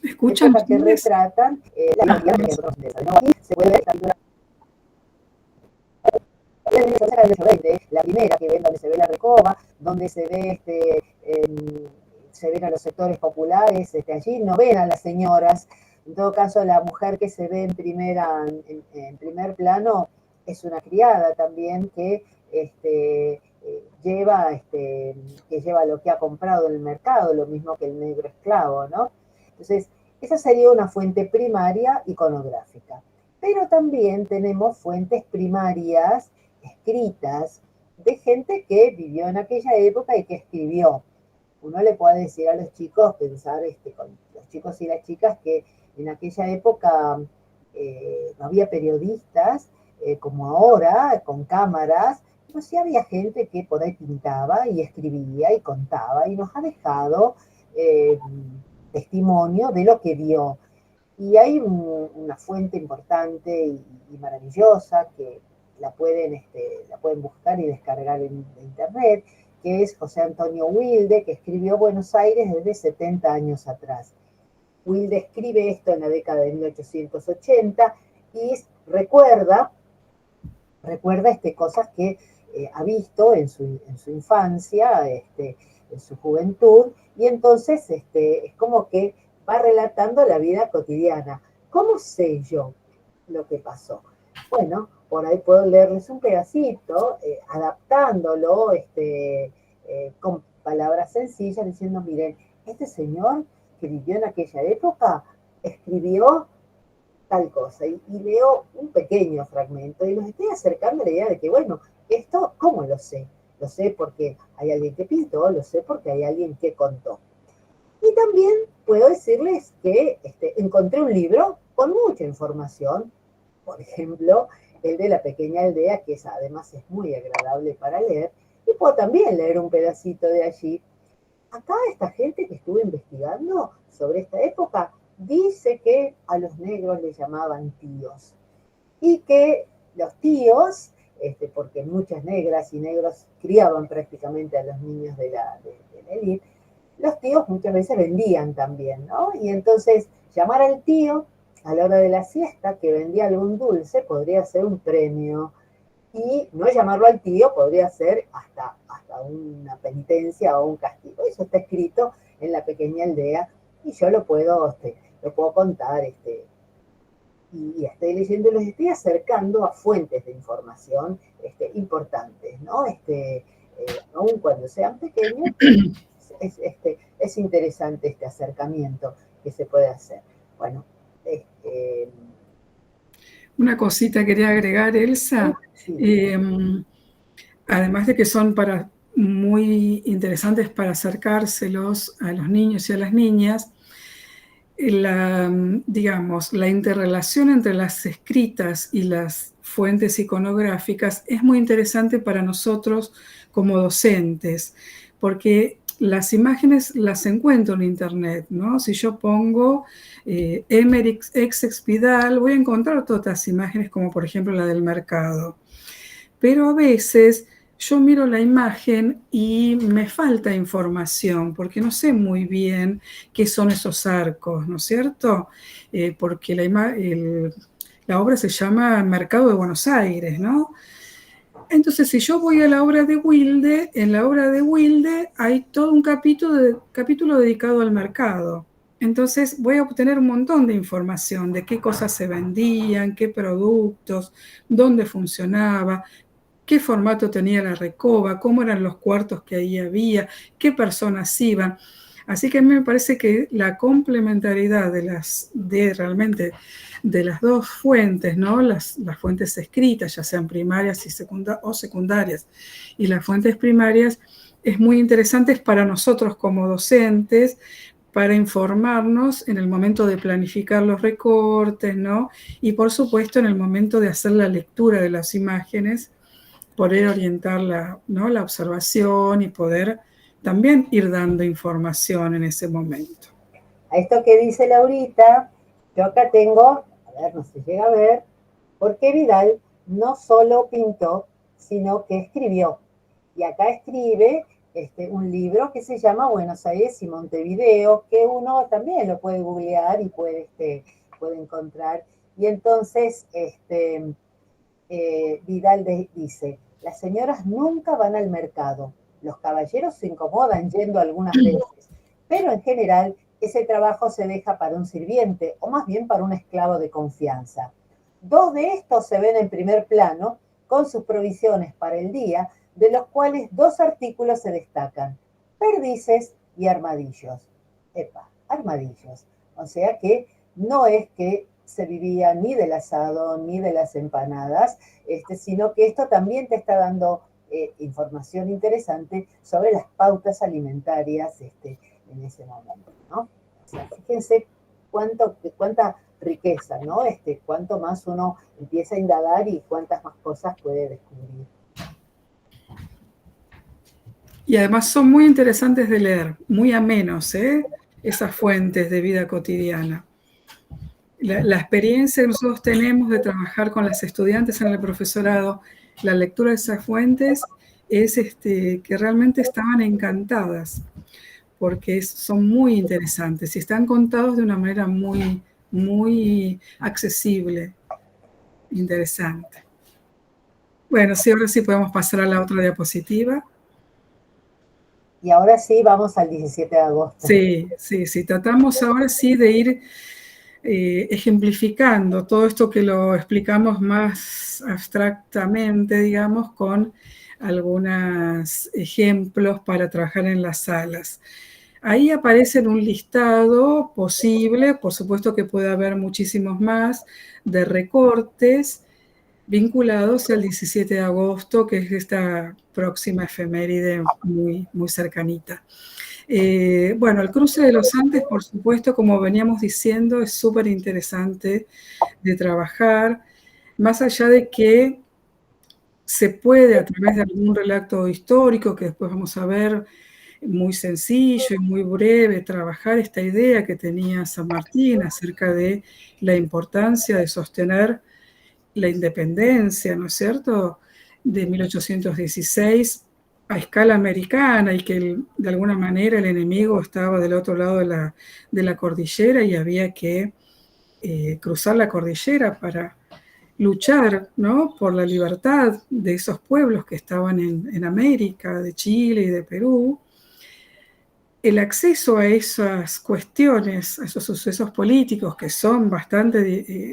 [SPEAKER 2] ¿Escuchan
[SPEAKER 3] Que
[SPEAKER 2] ustedes?
[SPEAKER 3] retratan la vida de los de se puede ver la primera que ven donde se ve la recoba, donde se ve se ven a los sectores populares, allí no ven a las señoras. En todo caso, la mujer que se ve en primer plano es una criada también que lleva lo que ha comprado en el mercado, lo mismo que el negro esclavo, ¿no? Entonces, esa sería una fuente primaria iconográfica. Pero también tenemos fuentes primarias escritas de gente que vivió en aquella época y que escribió. Uno le puede decir a los chicos, pensar con los chicos y las chicas, que en aquella época no había periodistas como ahora, con cámaras, pero sí había gente que por ahí pintaba y escribía y contaba y nos ha dejado testimonio de lo que vio. Y hay una fuente importante y maravillosa que la pueden buscar y descargar en internet, que es José Antonio Wilde, que escribió Buenos Aires desde 70 años atrás. Wilde escribe esto en la década de 1880 y recuerda cosas que ha visto en su infancia, en su juventud, y entonces es como que va relatando la vida cotidiana. ¿Cómo sé yo lo que pasó? Bueno, por ahí puedo leerles un pedacito, adaptándolo con palabras sencillas, diciendo, miren, este señor que vivió en aquella época escribió tal cosa, y leo un pequeño fragmento y los estoy acercando a la idea de que, bueno, esto, ¿cómo lo sé? Lo sé porque hay alguien que pintó, lo sé porque hay alguien que contó. Y también puedo decirles que encontré un libro con mucha información, por ejemplo, el de La Pequeña Aldea, que además es muy agradable para leer, y puedo también leer un pedacito de allí. Acá esta gente que estuvo investigando sobre esta época dice que a los negros les llamaban tíos y que los tíos, porque muchas negras y negros criaban prácticamente a los niños de la élite, Los tíos muchas veces vendían también, ¿no? Y entonces llamar al tío a la hora de la siesta que vendía algún dulce podría ser un premio. Y no llamarlo al tío podría ser hasta una penitencia o un castigo. Eso está escrito en la pequeña aldea y yo lo puedo contar. Y estoy leyendo y los estoy acercando a fuentes de información importantes, ¿no? Aun cuando sean pequeños, es interesante este acercamiento que se puede hacer. Bueno,
[SPEAKER 2] una cosita quería agregar, Elsa.
[SPEAKER 3] sí.
[SPEAKER 2] Además de que son muy interesantes para acercárselos a los niños y a las niñas, digamos, la interrelación entre las escritas y las fuentes iconográficas es muy interesante para nosotros como docentes, porque las imágenes las encuentro en internet, ¿no? Si yo pongo Emmerich Essex Vidal, voy a encontrar todas las imágenes, como por ejemplo la del mercado. Pero a veces yo miro la imagen y me falta información, porque no sé muy bien qué son esos arcos, ¿no es cierto? Porque la obra se llama Mercado de Buenos Aires, ¿no? Entonces, si yo voy a la obra de Wilde, en la obra de Wilde hay todo un capítulo dedicado al mercado. Entonces voy a obtener un montón de información de qué cosas se vendían, qué productos, dónde funcionaba, qué formato tenía la recoba, cómo eran los cuartos que ahí había, qué personas iban. Así que a mí me parece que la complementariedad realmente de las dos fuentes, ¿no? Las fuentes escritas, ya sean primarias o secundarias, y las fuentes primarias, es muy interesante para nosotros como docentes, para informarnos en el momento de planificar los recortes, ¿no? Y por supuesto en el momento de hacer la lectura de las imágenes, poder orientar la observación y poder también ir dando información en ese momento.
[SPEAKER 3] A esto que dice Laurita, yo acá tengo, a ver, no se llega a ver, porque Vidal no solo pintó, sino que escribió. Y acá escribe un libro que se llama Buenos Aires y Montevideo, que uno también lo puede googlear y puede encontrar. Y entonces Vidal dice, las señoras nunca van al mercado, los caballeros se incomodan yendo algunas veces, pero en general ese trabajo se deja para un sirviente, o más bien para un esclavo de confianza. Dos de estos se ven en primer plano, con sus provisiones para el día, de los cuales dos artículos se destacan, perdices y armadillos. Epa, armadillos. O sea que no es que se vivía ni del asado ni de las empanadas, sino que esto también te está dando información interesante sobre las pautas alimentarias en ese momento, ¿no? O sea, fíjense cuánta riqueza, ¿no? Cuánto más uno empieza a indagar y cuántas más cosas puede descubrir.
[SPEAKER 2] Y además son muy interesantes de leer, muy amenos, esas fuentes de vida cotidiana. La experiencia que nosotros tenemos de trabajar con las estudiantes en el profesorado, la lectura de esas fuentes, es que realmente estaban encantadas, porque son muy interesantes y están contados de una manera muy, muy accesible, interesante. Bueno, sí, ahora sí podemos pasar a la otra diapositiva.
[SPEAKER 3] Y ahora sí, vamos al 17 de agosto.
[SPEAKER 2] Sí, tratamos ahora sí de ir ejemplificando todo esto que lo explicamos más abstractamente, digamos, con algunos ejemplos para trabajar en las salas. Ahí aparece un listado posible, por supuesto que puede haber muchísimos más, de recortes vinculados al 17 de agosto, que es esta próxima efeméride muy, muy cercanita. Bueno, el cruce de los Andes, por supuesto, como veníamos diciendo, es súper interesante de trabajar, más allá de que se puede, a través de algún relato histórico, que después vamos a ver, muy sencillo y muy breve, trabajar esta idea que tenía San Martín acerca de la importancia de sostener la independencia, ¿no es cierto?, de 1816 a escala americana y que de alguna manera el enemigo estaba del otro lado de la cordillera y había que cruzar la cordillera para luchar, ¿no?, por la libertad de esos pueblos que estaban en América, de Chile y de Perú. El acceso a esas cuestiones, a esos sucesos políticos que son bastante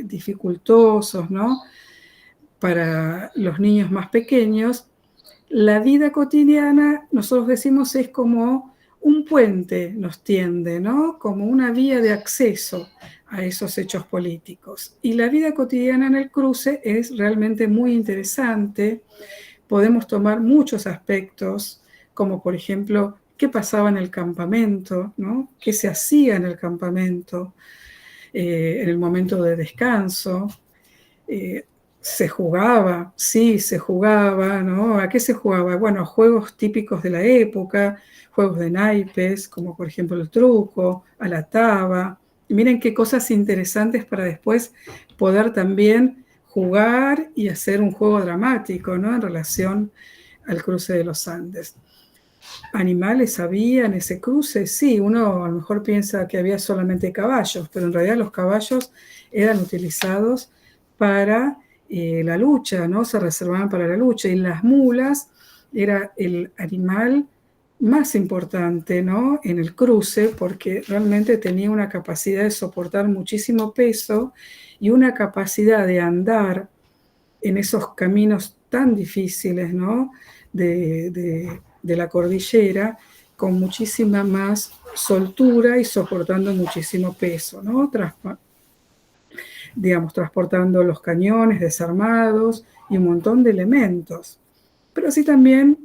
[SPEAKER 2] dificultosos, ¿no?, para los niños más pequeños, la vida cotidiana, nosotros decimos, es como un puente nos tiende, ¿no?, como una vía de acceso a esos hechos políticos. Y la vida cotidiana en el cruce es realmente muy interesante. Podemos tomar muchos aspectos, como por ejemplo, qué pasaba en el campamento, ¿no?, qué se hacía en el campamento, en el momento de descanso. Se jugaba, sí, se jugaba, ¿no? ¿A qué se jugaba? Bueno, juegos típicos de la época, juegos de naipes, como por ejemplo el truco, a la taba. Y miren qué cosas interesantes para después poder también jugar y hacer un juego dramático, ¿no?, en relación al cruce de los Andes. ¿Animales había en ese cruce? Sí, uno a lo mejor piensa que había solamente caballos, pero en realidad los caballos eran utilizados para la lucha, ¿no? Se reservaban para la lucha, y las mulas era el animal más importante, ¿no?, en el cruce, porque realmente tenía una capacidad de soportar muchísimo peso y una capacidad de andar en esos caminos tan difíciles, ¿no?, de la cordillera, con muchísima más soltura y soportando muchísimo peso, ¿no?, transportando los cañones desarmados y un montón de elementos. Pero así también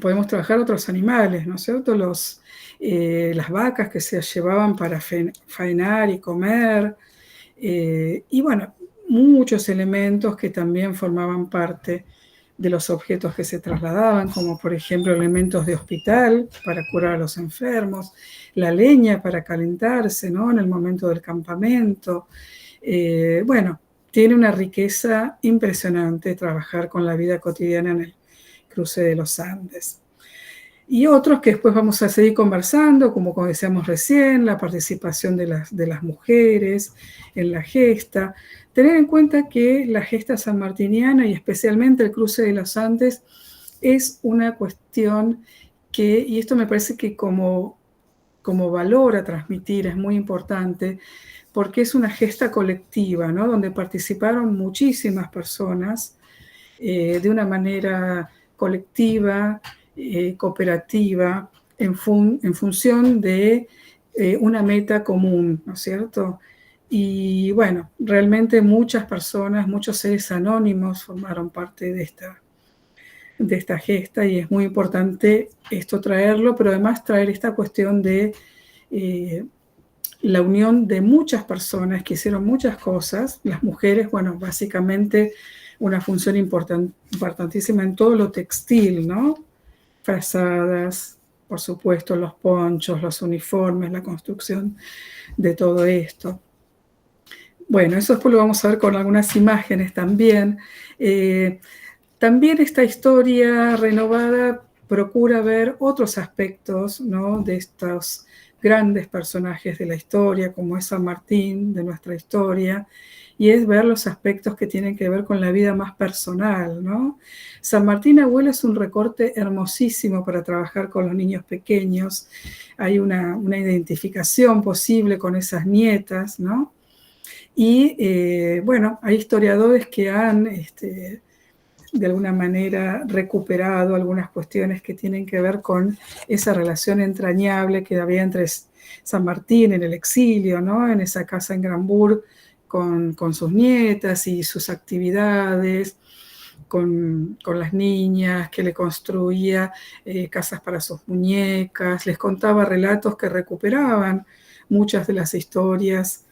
[SPEAKER 2] podemos trabajar otros animales, ¿no es cierto? Las vacas que se llevaban para faenar y comer, y bueno, muchos elementos que también formaban parte de los objetos que se trasladaban, como por ejemplo elementos de hospital para curar a los enfermos, la leña para calentarse, ¿no?, en el momento del campamento. Bueno, tiene una riqueza impresionante trabajar con la vida cotidiana en el cruce de los Andes. Y otros que después vamos a seguir conversando, como decíamos recién, la participación de las mujeres en la gesta. Tener en cuenta que la gesta sanmartiniana y especialmente el cruce de los Andes es una cuestión que, y esto me parece que como valor a transmitir es muy importante, porque es una gesta colectiva, ¿no?, donde participaron muchísimas personas de una manera colectiva, cooperativa, en función de una meta común, ¿no es cierto? Y bueno, realmente muchas personas, muchos seres anónimos formaron parte de esta gesta, y es muy importante esto traerlo, pero además traer esta cuestión de la unión de muchas personas que hicieron muchas cosas. Las mujeres, bueno, básicamente una función importantísima en todo lo textil, ¿no? Frazadas, por supuesto, los ponchos, los uniformes, la construcción de todo esto. Bueno, eso después lo vamos a ver con algunas imágenes también. También esta historia renovada procura ver otros aspectos, ¿no?, de estos grandes personajes de la historia, como es San Martín, de nuestra historia, y es ver los aspectos que tienen que ver con la vida más personal, ¿no? San Martín Abuelo es un recorte hermosísimo para trabajar con los niños pequeños. Hay una identificación posible con esas nietas, ¿no? Y bueno, hay historiadores que han de alguna manera recuperado algunas cuestiones que tienen que ver con esa relación entrañable que había entre San Martín en el exilio, ¿no?, en esa casa en Granburg, con sus nietas y sus actividades, con las niñas, que le construía casas para sus muñecas, les contaba relatos que recuperaban muchas de las historias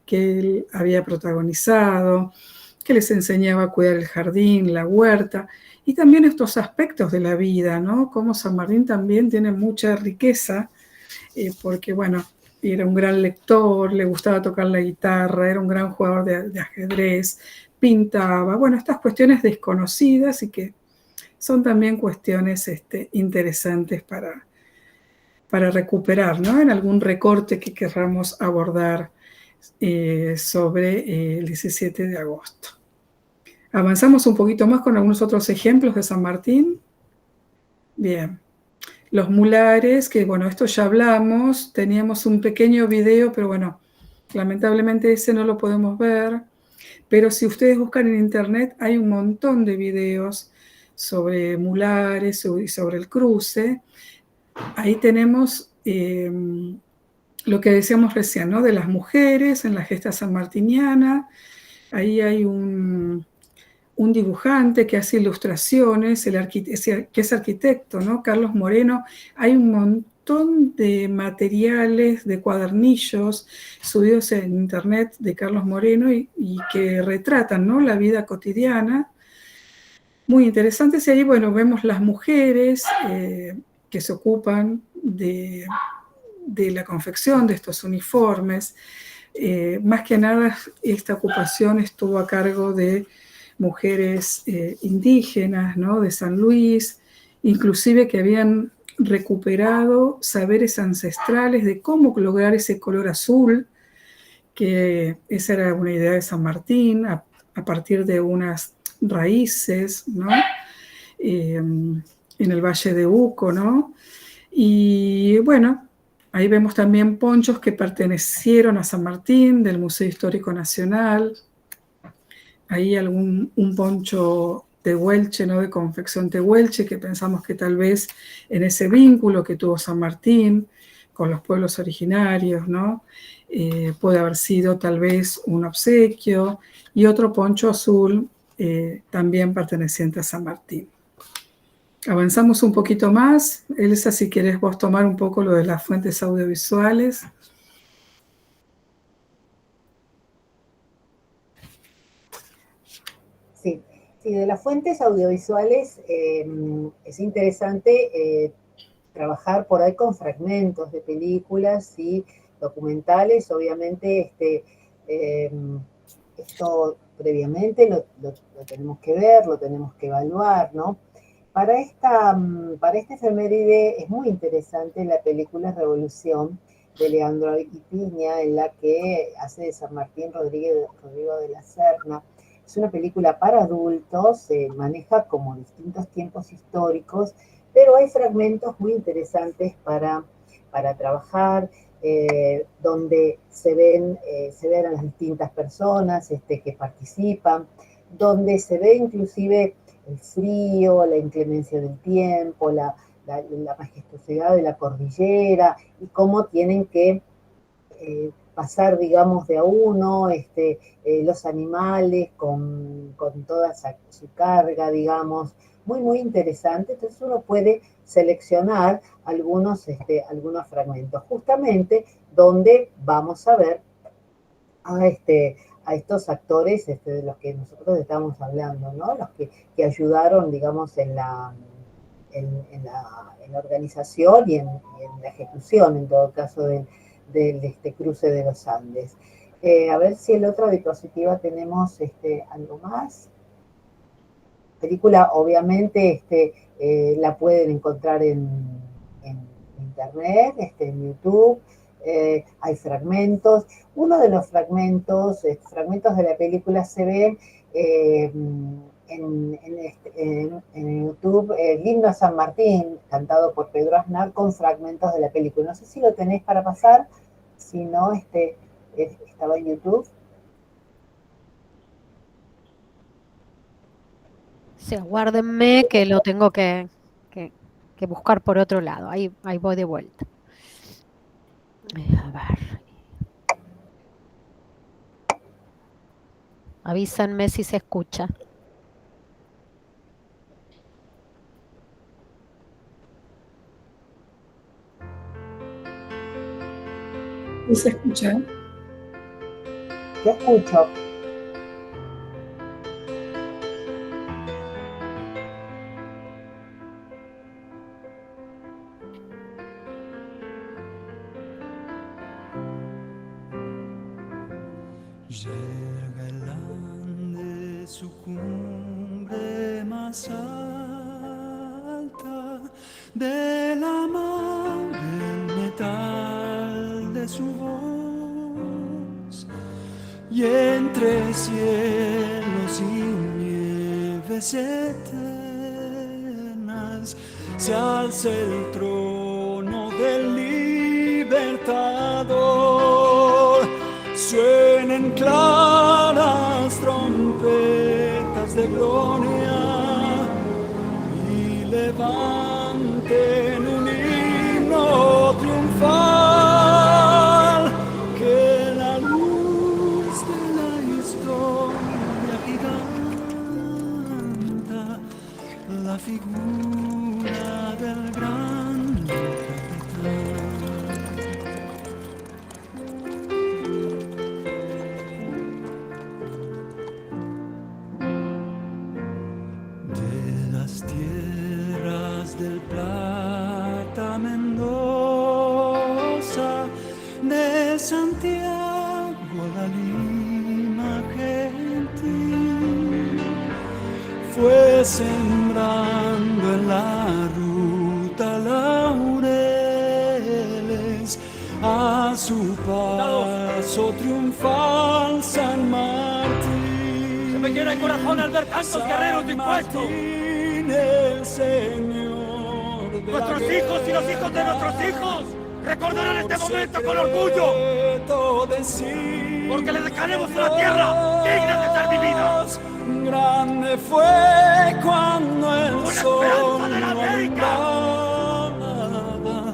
[SPEAKER 2] que él había protagonizado, que les enseñaba a cuidar el jardín, la huerta, y también estos aspectos de la vida, ¿no? Como San Martín también tiene mucha riqueza, porque, bueno, era un gran lector, le gustaba tocar la guitarra, era un gran jugador de ajedrez, pintaba, bueno, estas cuestiones desconocidas y que son también cuestiones interesantes para recuperar, ¿no? En algún recorte que querramos abordar sobre el 17 de agosto. Avanzamos un poquito más con algunos otros ejemplos de San Martín. Bien. Los mulares, que bueno, esto ya hablamos, teníamos un pequeño video, pero bueno, lamentablemente ese no lo podemos ver. Pero si ustedes buscan en internet, hay un montón de videos sobre mulares y sobre el cruce. Ahí tenemos lo que decíamos recién, ¿no? De las mujeres en la gesta sanmartiniana. Ahí hay un dibujante que hace ilustraciones, que es arquitecto, ¿no? Carlos Moreno. Hay un montón de materiales, de cuadernillos subidos en internet de Carlos Moreno y que retratan, ¿no? La vida cotidiana. Muy interesantes. Y ahí, bueno, vemos las mujeres que se ocupan de la confección de estos uniformes. Más que nada, esta ocupación estuvo a cargo de mujeres indígenas, ¿no? De San Luis, inclusive que habían recuperado saberes ancestrales de cómo lograr ese color azul, que esa era una idea de San Martín, a partir de unas raíces, ¿no? En el Valle de Uco, ¿no? Y bueno, ahí vemos también ponchos que pertenecieron a San Martín, del Museo Histórico Nacional. Ahí un poncho tehuelche, ¿no? De confección tehuelche, que pensamos que tal vez en ese vínculo que tuvo San Martín con los pueblos originarios, ¿no? Puede haber sido tal vez un obsequio, y otro poncho azul también perteneciente a San Martín. Avanzamos un poquito más. Elsa, si querés vos tomar un poco lo de las fuentes audiovisuales.
[SPEAKER 3] Sí, sí, de las fuentes audiovisuales es interesante trabajar por ahí con fragmentos de películas y documentales. Obviamente, esto previamente lo tenemos que ver, lo tenemos que evaluar, ¿no? Para esta efeméride es muy interesante la película Revolución de Leandro y Piña, en la que hace de San Martín Rodrigo de la Serna. Es una película para adultos, se maneja como distintos tiempos históricos, pero hay fragmentos muy interesantes para trabajar, donde se ven a las distintas personas que participan, donde se ve inclusive el frío, la inclemencia del tiempo, la majestuosidad de la cordillera y cómo tienen que pasar, digamos, de a uno, los animales con toda su carga, digamos, muy, muy interesante. Entonces uno puede seleccionar algunos fragmentos, justamente donde vamos a ver a estos actores de los que nosotros estamos hablando, ¿no? Los que ayudaron, digamos, en la organización y en la ejecución, en todo caso, del cruce de los Andes. A ver si en la otra diapositiva tenemos algo más. Película, obviamente, la pueden encontrar en internet, en YouTube. Hay fragmentos. Uno de los fragmentos de la película se ve en YouTube, el himno a San Martín, cantado por Pedro Aznar, con fragmentos de la película. No sé si lo tenés para pasar, si no, estaba en YouTube.
[SPEAKER 1] Sí, aguárdenme que lo tengo que buscar por otro lado. Ahí voy de vuelta. A ver. Avísenme si se escucha.
[SPEAKER 2] ¿Se escucha?
[SPEAKER 3] Te escucho.
[SPEAKER 4] Llega el Ande su cumbre más alta, del amable metal de su voz, y entre cielos y nieves eternas se alza el trono del libertador. Suenen claras trompetas de gloria y levanten un himno triunfal, que la luz de la historia giganta la figura del gran del Plata, Mendoza, de Santiago la Lima gentil, fue sembrando en la ruta laureles, a su paso triunfal San Martín.
[SPEAKER 5] Se me llena el corazón al ver tantos guerreros dispuestos.
[SPEAKER 4] El Señor de
[SPEAKER 5] nuestros hijos y los hijos de nuestros hijos recordarán este momento con orgullo, porque le dejaremos una tierra digna de ser vivida.
[SPEAKER 4] Grande fue cuando el
[SPEAKER 5] una
[SPEAKER 4] sol
[SPEAKER 5] esperanza de la América.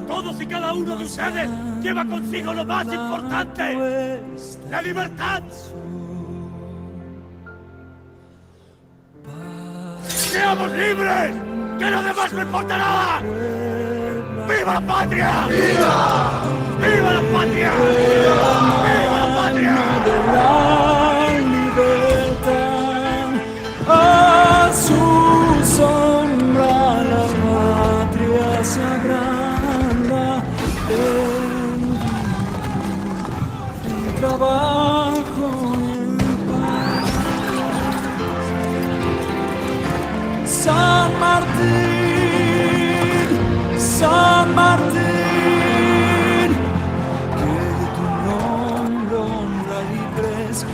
[SPEAKER 5] Todos y cada uno de ustedes lleva consigo lo más importante, la libertad. ¡Seamos libres! ¡Que lo demás no importa nada! ¡Viva la patria! ¡Viva! ¡Viva la patria! ¡Viva, ¡viva la patria!
[SPEAKER 4] De la libertad, a su sombra la patria se agranda, en trabajo y en paz. San Martín, San Martín, que tu nombre honra libres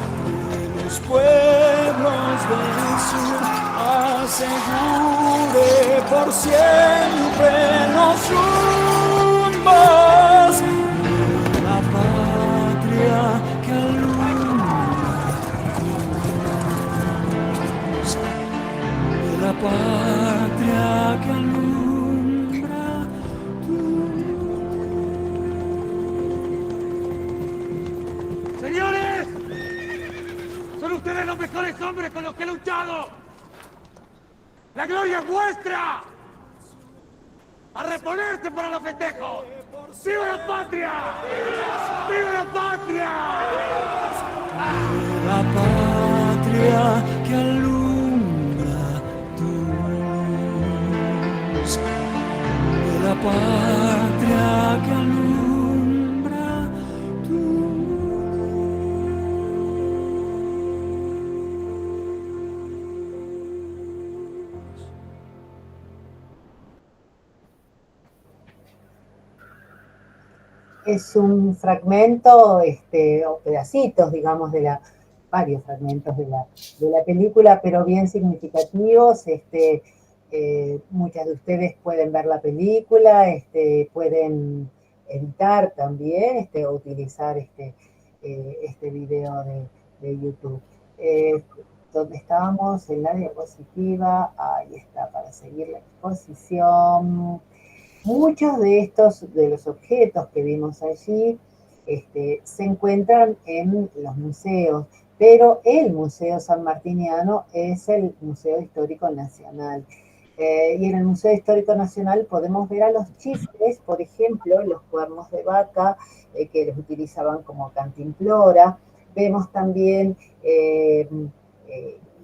[SPEAKER 4] de los pueblos del sur, asegure por siempre los rumbos de la patria que alumbra, de la patria que alumbra tu luz.
[SPEAKER 5] ¡Señores! ¡Son ustedes los mejores hombres con los que he luchado! ¡La gloria es vuestra! ¡A reponerse para los festejos! ¡Viva la patria! ¡Viva la patria!
[SPEAKER 4] La patria que alumbra tu luz, de la patria que alumbra tu
[SPEAKER 3] Es un fragmento, o pedacitos, digamos, varios fragmentos de la película, pero bien significativos. Muchas de ustedes pueden ver la película, pueden editar también, o utilizar este video de YouTube. Donde estábamos en la diapositiva, ahí está, para seguir la exposición. Muchos de los objetos que vimos allí se encuentran en los museos, pero el Museo Sanmartiniano es el Museo Histórico Nacional. Y en el Museo Histórico Nacional podemos ver a los chifles, por ejemplo, los cuernos de vaca, que los utilizaban como cantimplora. Vemos también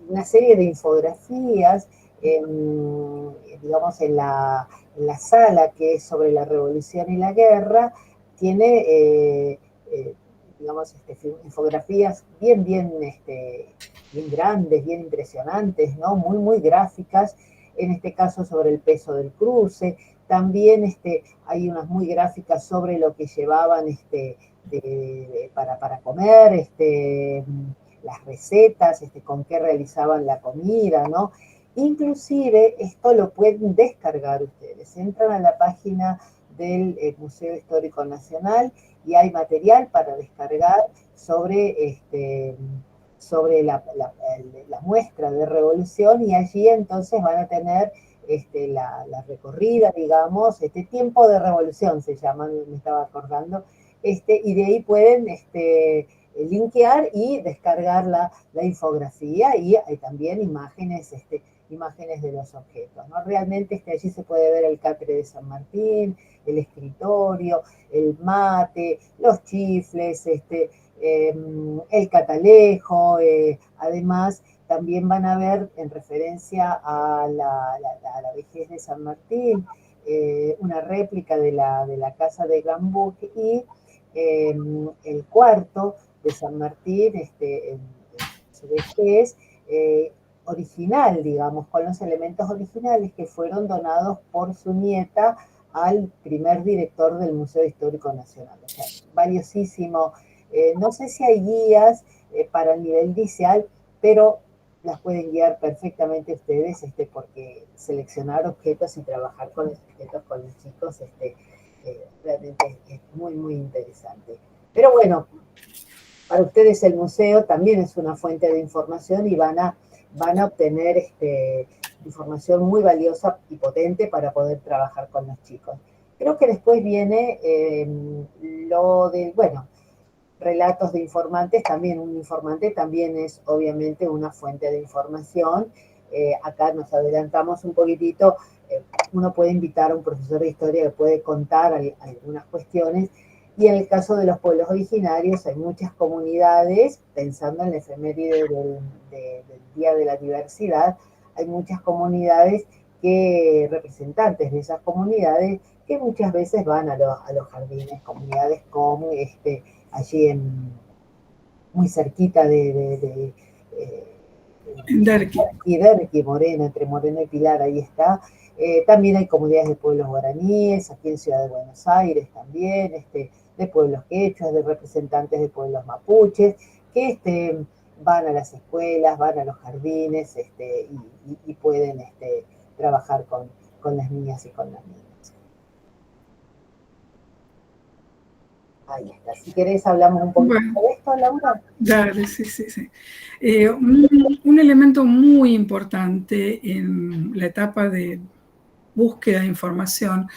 [SPEAKER 3] una serie de infografías, digamos, en la sala que es sobre la revolución y la guerra, tiene, digamos, infografías bien grandes, bien impresionantes, ¿no? Muy gráficas, en este caso sobre el peso del cruce. También hay unas muy gráficas sobre lo que llevaban para comer, las recetas, con qué realizaban la comida, ¿no? Inclusive esto lo pueden descargar ustedes. Entran a la página del Museo Histórico Nacional y hay material para descargar sobre la muestra de Revolución, y allí entonces van a tener la recorrida, digamos, tiempo de revolución se llama, me estaba acordando, y de ahí pueden linkear y descargar la infografía, y hay también imágenes de los objetos, ¿no? Realmente allí se puede ver el catre de San Martín, el escritorio, el mate, los chifles, el catalejo, además también van a ver, en referencia a la vejez de San Martín, una réplica de la casa de Gambú, y el cuarto de San Martín, en su vejez, original, digamos, con los elementos originales que fueron donados por su nieta al primer director del Museo Histórico Nacional. O sea, valiosísimo. No sé si hay guías para el nivel inicial, pero las pueden guiar perfectamente ustedes, porque seleccionar objetos y trabajar con los objetos con los chicos realmente es muy, muy interesante. Pero bueno, para ustedes el museo también es una fuente de información, y van a obtener información muy valiosa y potente para poder trabajar con los chicos. Creo que después viene relatos de informantes. También un informante también es obviamente una fuente de información. Acá nos adelantamos un poquitito. Uno puede invitar a un profesor de historia que puede contar algunas cuestiones, y en el caso de los pueblos originarios hay muchas comunidades, pensando en la efeméride del Día de la Diversidad, hay muchas comunidades representantes de esas comunidades que muchas veces van a los jardines, comunidades como allí muy cerquita de Derqui, Moreno, entre Moreno y Pilar, ahí está. También hay comunidades de pueblos guaraníes, aquí en Ciudad de Buenos Aires también, de pueblos quechuas, de representantes de pueblos mapuches, que van a las escuelas, van a los jardines, y pueden trabajar con las niñas y con los niños. Ahí está. Si querés hablamos un poquito de esto, Laura.
[SPEAKER 2] Dale, sí. Un elemento muy importante en la etapa de búsqueda de información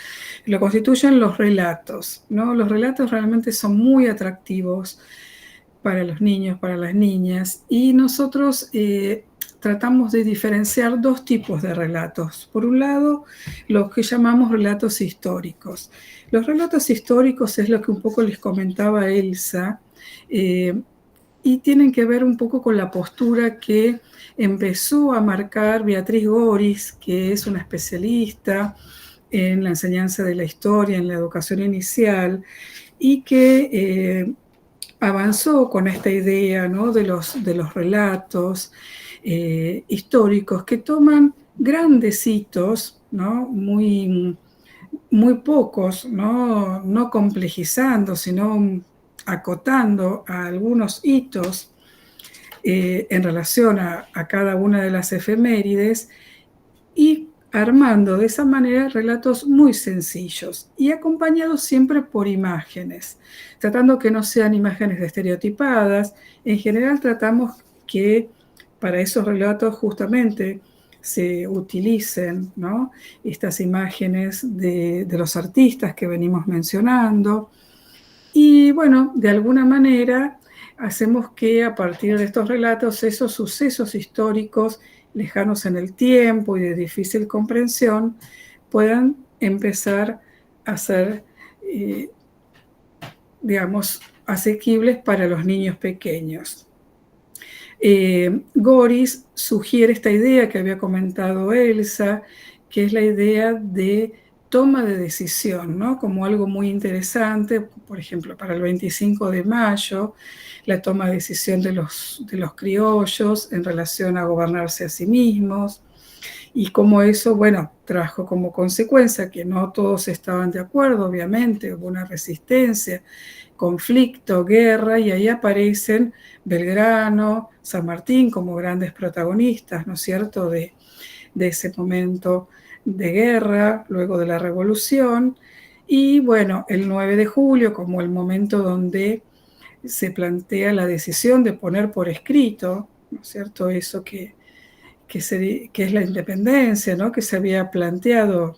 [SPEAKER 2] lo constituyen los relatos, ¿no? Los relatos realmente son muy atractivos para los niños, para las niñas, y nosotros tratamos de diferenciar dos tipos de relatos. Por un lado, los que llamamos relatos históricos. Los relatos históricos es lo que un poco les comentaba Elsa, y tienen que ver un poco con la postura que empezó a marcar Beatriz Goris, que es una especialista en la enseñanza de la historia, en la educación inicial, y que avanzó con esta idea, ¿no?, de los relatos históricos que toman grandes hitos, ¿no?, muy pocos, no complejizando, sino acotando a algunos hitos en relación a cada una de las efemérides, y armando de esa manera relatos muy sencillos y acompañados siempre por imágenes, tratando que no sean imágenes estereotipadas. En general tratamos que para esos relatos justamente se utilicen, ¿no?, estas imágenes de los artistas que venimos mencionando. Y bueno, de alguna manera hacemos que a partir de estos relatos, esos sucesos históricos lejanos en el tiempo y de difícil comprensión puedan empezar a ser, digamos, asequibles para los niños pequeños. Goris sugiere esta idea que había comentado Elsa, que es la idea de toma de decisión, ¿no?, como algo muy interesante. Por ejemplo, para el 25 de mayo, la toma de decisión de los criollos en relación a gobernarse a sí mismos. y cómo eso, bueno, trajo como consecuencia que no todos estaban de acuerdo, obviamente, hubo una resistencia, conflicto, guerra, y ahí aparecen Belgrano, San Martín como grandes protagonistas, ¿no es cierto?, de ese momento de guerra, luego de la revolución, y bueno, el 9 de julio como el momento donde se plantea la decisión de poner por escrito, ¿no es cierto?, eso que es la independencia, ¿no?, que se había planteado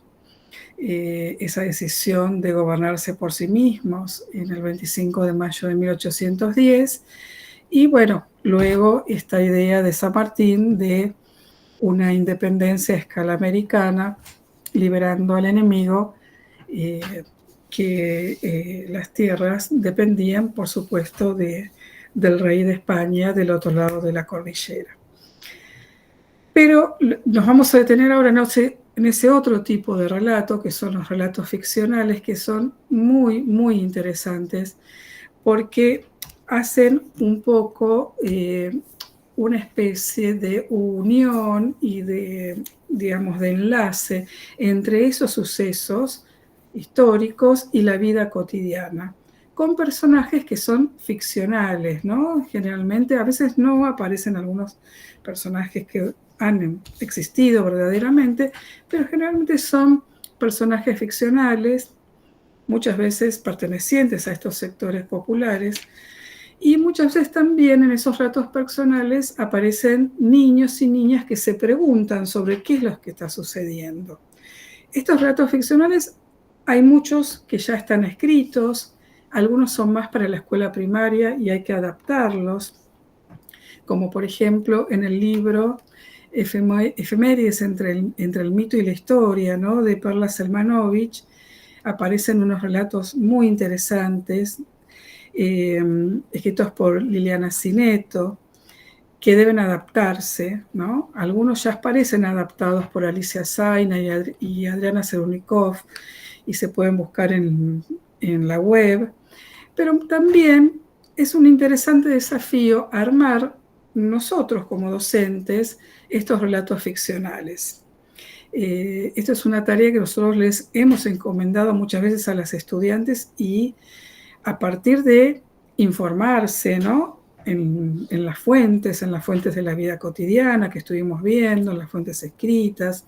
[SPEAKER 2] esa decisión de gobernarse por sí mismos en el 25 de mayo de 1810, y bueno, luego esta idea de San Martín de una independencia a escala americana, liberando al enemigo, que las tierras dependían, por supuesto, del rey de España del otro lado de la cordillera. Pero nos vamos a detener ahora en ese otro tipo de relato, que son los relatos ficcionales, que son muy, muy interesantes, porque hacen un poco una especie de unión y de, digamos, de enlace entre esos sucesos históricos y la vida cotidiana, con personajes que son ficcionales, ¿no? Generalmente, a veces no aparecen algunos personajes que han existido verdaderamente, pero generalmente son personajes ficcionales, muchas veces pertenecientes a estos sectores populares, y muchas veces también en esos relatos personales aparecen niños y niñas que se preguntan sobre qué es lo que está sucediendo. Estos relatos ficcionales hay muchos que ya están escritos, algunos son más para la escuela primaria y hay que adaptarlos, como por ejemplo en el libro Efemérides entre el mito y la historia, ¿no?, de Perla Selmanovich, aparecen unos relatos muy interesantes, escritos por Liliana Cineto, que deben adaptarse, ¿no? Algunos ya aparecen adaptados por Alicia Zaina y Adriana Serunikov, y se pueden buscar en la web, pero también es un interesante desafío armar nosotros como docentes estos relatos ficcionales. Esto es una tarea que nosotros les hemos encomendado muchas veces a las estudiantes, y a partir de informarse, ¿no?, en las fuentes de la vida cotidiana que estuvimos viendo, en las fuentes escritas,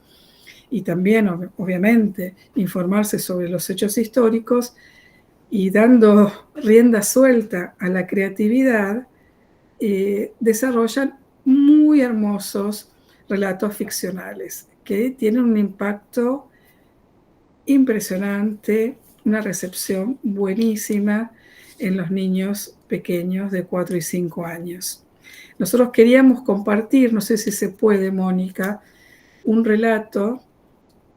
[SPEAKER 2] y también, obviamente, informarse sobre los hechos históricos, y dando rienda suelta a la creatividad, desarrollan muy hermosos relatos ficcionales que tienen un impacto impresionante, una recepción buenísima en los niños pequeños de 4 y 5 años. Nosotros queríamos compartir, no sé si se puede, Mónica, un relato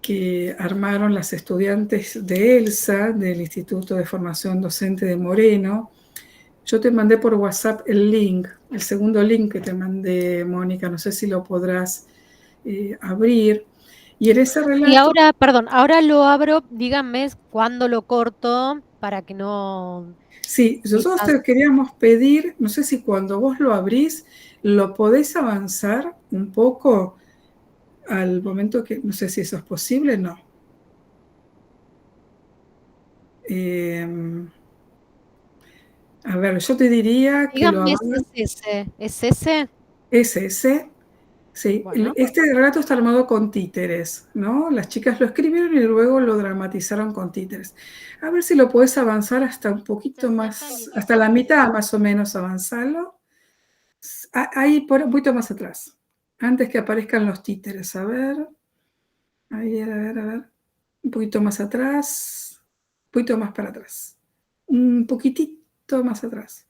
[SPEAKER 2] que armaron las estudiantes de ELSA, del Instituto de Formación Docente de Moreno. Yo te mandé por WhatsApp el link, el segundo link que te mandé, Mónica, no sé si lo podrás abrir. Y en ese relato...
[SPEAKER 1] Y ahora, perdón, ahora lo abro, díganme cuándo lo corto para que no...
[SPEAKER 2] Sí, nosotros te queríamos pedir, no sé si cuando vos lo abrís, lo podés avanzar un poco al momento que, no sé si eso es posible, no. A ver, yo te diría que lo
[SPEAKER 1] Díganme
[SPEAKER 2] avances.
[SPEAKER 1] si es ese. ¿Es ese?
[SPEAKER 2] Es ese, sí.
[SPEAKER 1] Bueno.
[SPEAKER 2] Este relato está armado con títeres, ¿no? Las chicas lo escribieron y luego lo dramatizaron con títeres. A ver si lo podés avanzar hasta un poquito más, hasta la mitad más o menos, avanzarlo. Ahí, un poquito más atrás, antes que aparezcan los títeres. A ver, ahí, a ver, un poquito más atrás, un poquito más para atrás, un poquitito más atrás.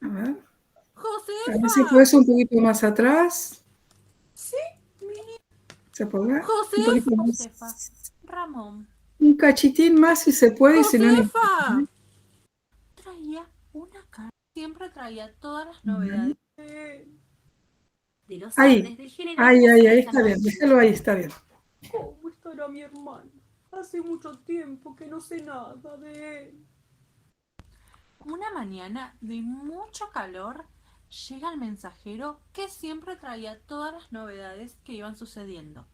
[SPEAKER 2] A ver.
[SPEAKER 6] ¡Josefa!
[SPEAKER 2] A ver si puedes un poquito más atrás.
[SPEAKER 6] Sí,
[SPEAKER 2] ¿Se podrá?
[SPEAKER 6] Josefa.
[SPEAKER 2] Un poquito más.
[SPEAKER 6] Josefa. Ramón.
[SPEAKER 2] Un cachitín más si se puede, y si no,
[SPEAKER 6] ¡Josefa! Traía una carta. Siempre traía todas las novedades de los
[SPEAKER 2] ahí,
[SPEAKER 6] Andes, del general.
[SPEAKER 2] ahí, está bien, déjalo ahí, está bien.
[SPEAKER 6] ¿Cómo estará mi hermano? Hace mucho tiempo que no sé nada de él. Una mañana de mucho calor,
[SPEAKER 7] llega el mensajero que siempre traía todas las novedades que iban sucediendo.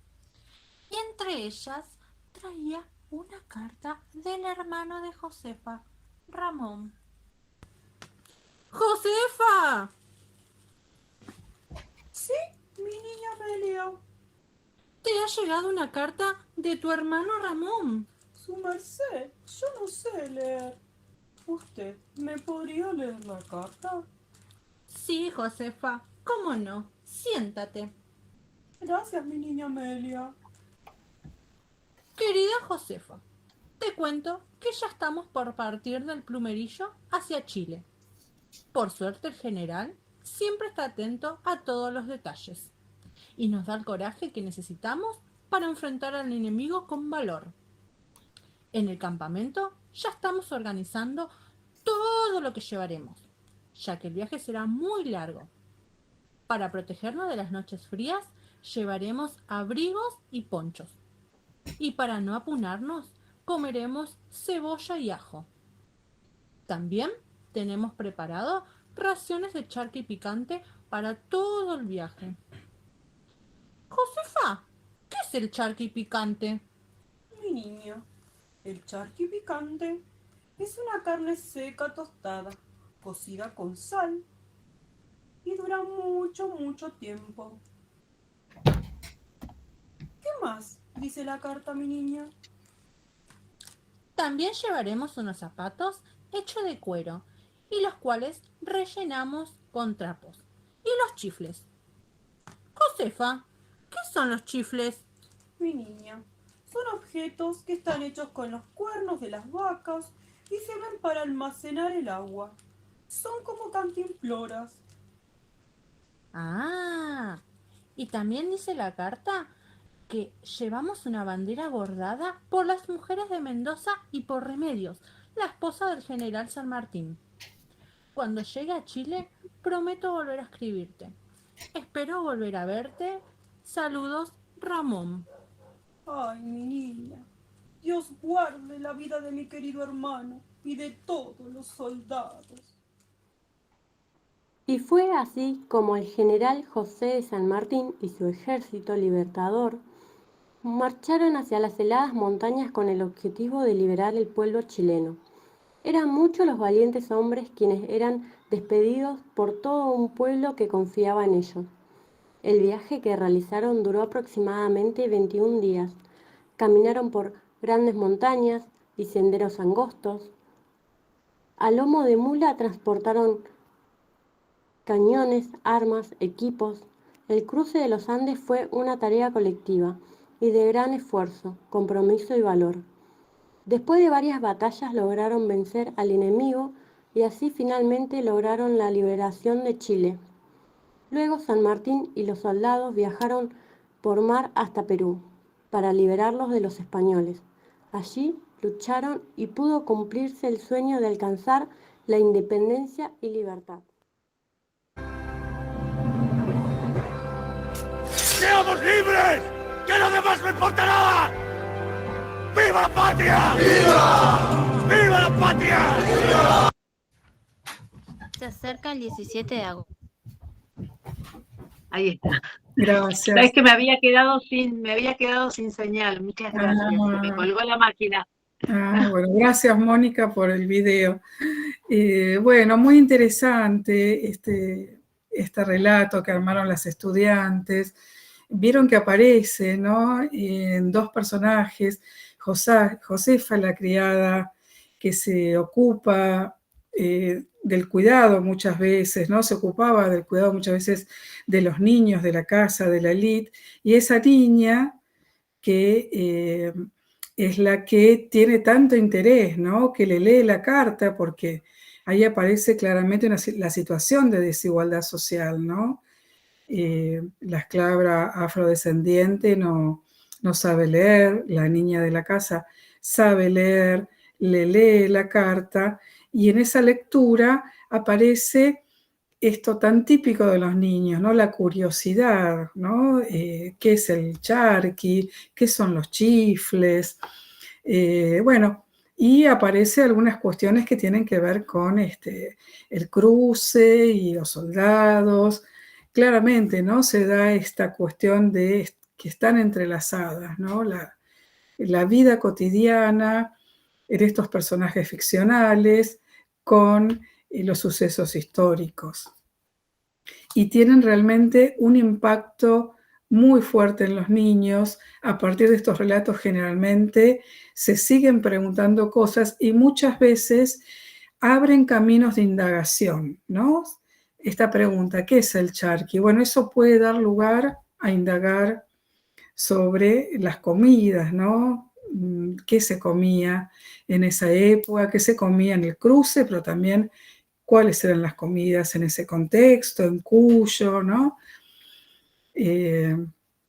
[SPEAKER 7] Y entre ellas traía una carta del hermano de Josefa, Ramón. ¡Josefa!
[SPEAKER 6] Sí, mi niña Amelia.
[SPEAKER 7] Te ha llegado una carta de tu hermano Ramón.
[SPEAKER 6] Su merced, yo no sé leer. ¿Usted me podría leer la carta?
[SPEAKER 7] Sí, Josefa, ¿cómo no? Siéntate.
[SPEAKER 6] Gracias, mi niña Amelia.
[SPEAKER 7] Querida Josefa, te cuento que ya estamos por partir del Plumerillo hacia Chile. Por suerte el general siempre está atento a todos los detalles y nos da el coraje que necesitamos para enfrentar al enemigo con valor. En el campamento ya estamos organizando todo lo que llevaremos, ya que el viaje será muy largo. Para protegernos de las noches frías, llevaremos abrigos y ponchos. Y para no apunarnos, comeremos cebolla y ajo. También tenemos preparado raciones de charqui picante para todo el viaje. Josefa, ¿qué es el charqui picante?
[SPEAKER 6] Mi niña, el charqui picante es una carne seca tostada, cocida con sal y dura mucho, mucho tiempo. ¿Qué más dice la carta, mi niña?
[SPEAKER 7] También llevaremos unos zapatos hechos de cuero y los cuales rellenamos con trapos. Y los chifles. Josefa, ¿qué son los chifles?
[SPEAKER 6] Mi niña, son objetos que están hechos con los cuernos de las vacas y sirven para almacenar el agua. Son como cantimploras.
[SPEAKER 7] Ah, y también dice la carta que llevamos una bandera bordada por las mujeres de Mendoza y por Remedios, la esposa del general San Martín. Cuando llegue a Chile, prometo volver a escribirte. Espero volver a verte. Saludos, Ramón.
[SPEAKER 6] Ay, mi niña, Dios guarde la vida de mi querido hermano y de todos los soldados.
[SPEAKER 8] Y fue así como el general José de San Martín y su ejército libertador marcharon hacia las heladas montañas con el objetivo de liberar el pueblo chileno. Eran muchos los valientes hombres quienes eran despedidos por todo un pueblo que confiaba en ellos. El viaje que realizaron duró aproximadamente 21 días. Caminaron por grandes montañas y senderos angostos. A lomo de mula transportaron cañones, armas, equipos. El cruce de los Andes fue una tarea colectiva y de gran esfuerzo, compromiso y valor. Después de varias batallas lograron vencer al enemigo y así finalmente lograron la liberación de Chile. Luego San Martín y los soldados viajaron por mar hasta Perú para liberarlos de los españoles. Allí lucharon y pudo cumplirse el sueño de alcanzar la independencia y libertad.
[SPEAKER 5] ¡Seamos libres! ¡Que lo demás no importa nada! ¡Viva la patria! ¡Viva! ¡Viva la patria! ¡Viva!
[SPEAKER 9] Se acerca el 17 de agosto.
[SPEAKER 3] Ahí está.
[SPEAKER 2] Gracias.
[SPEAKER 3] Sabes que me había quedado sin señal. Muchas gracias. Se me colgó la máquina.
[SPEAKER 2] Bueno, gracias Mónica por el video. Bueno, muy interesante este relato que armaron las estudiantes. Vieron que aparece, ¿no? En dos personajes, Josefa, la criada que se ocupa del cuidado muchas veces, ¿no? Se ocupaba del cuidado muchas veces de los niños de la casa, de la élite, y esa niña que es la que tiene tanto interés, ¿no? Que le lee la carta porque ahí aparece claramente la situación de desigualdad social, ¿no? La esclava afrodescendiente no sabe leer, la niña de la casa sabe leer, le lee la carta y en esa lectura aparece esto tan típico de los niños, ¿no? La curiosidad, ¿no? ¿Qué es el charqui? ¿Qué son los chifles? Bueno, y aparece algunas cuestiones que tienen que ver con el cruce y los soldados. Claramente, ¿no? Se da esta cuestión de que están entrelazadas, ¿no? La vida cotidiana de estos personajes ficcionales con los sucesos históricos. Y tienen realmente un impacto muy fuerte en los niños. A partir de estos relatos generalmente se siguen preguntando cosas y muchas veces abren caminos de indagación, ¿no? Esta pregunta, ¿qué es el charqui? Bueno, eso puede dar lugar a indagar sobre las comidas, ¿no? ¿Qué se comía en esa época? ¿Qué se comía en el cruce? Pero también cuáles eran las comidas en ese contexto, en Cuyo, ¿no?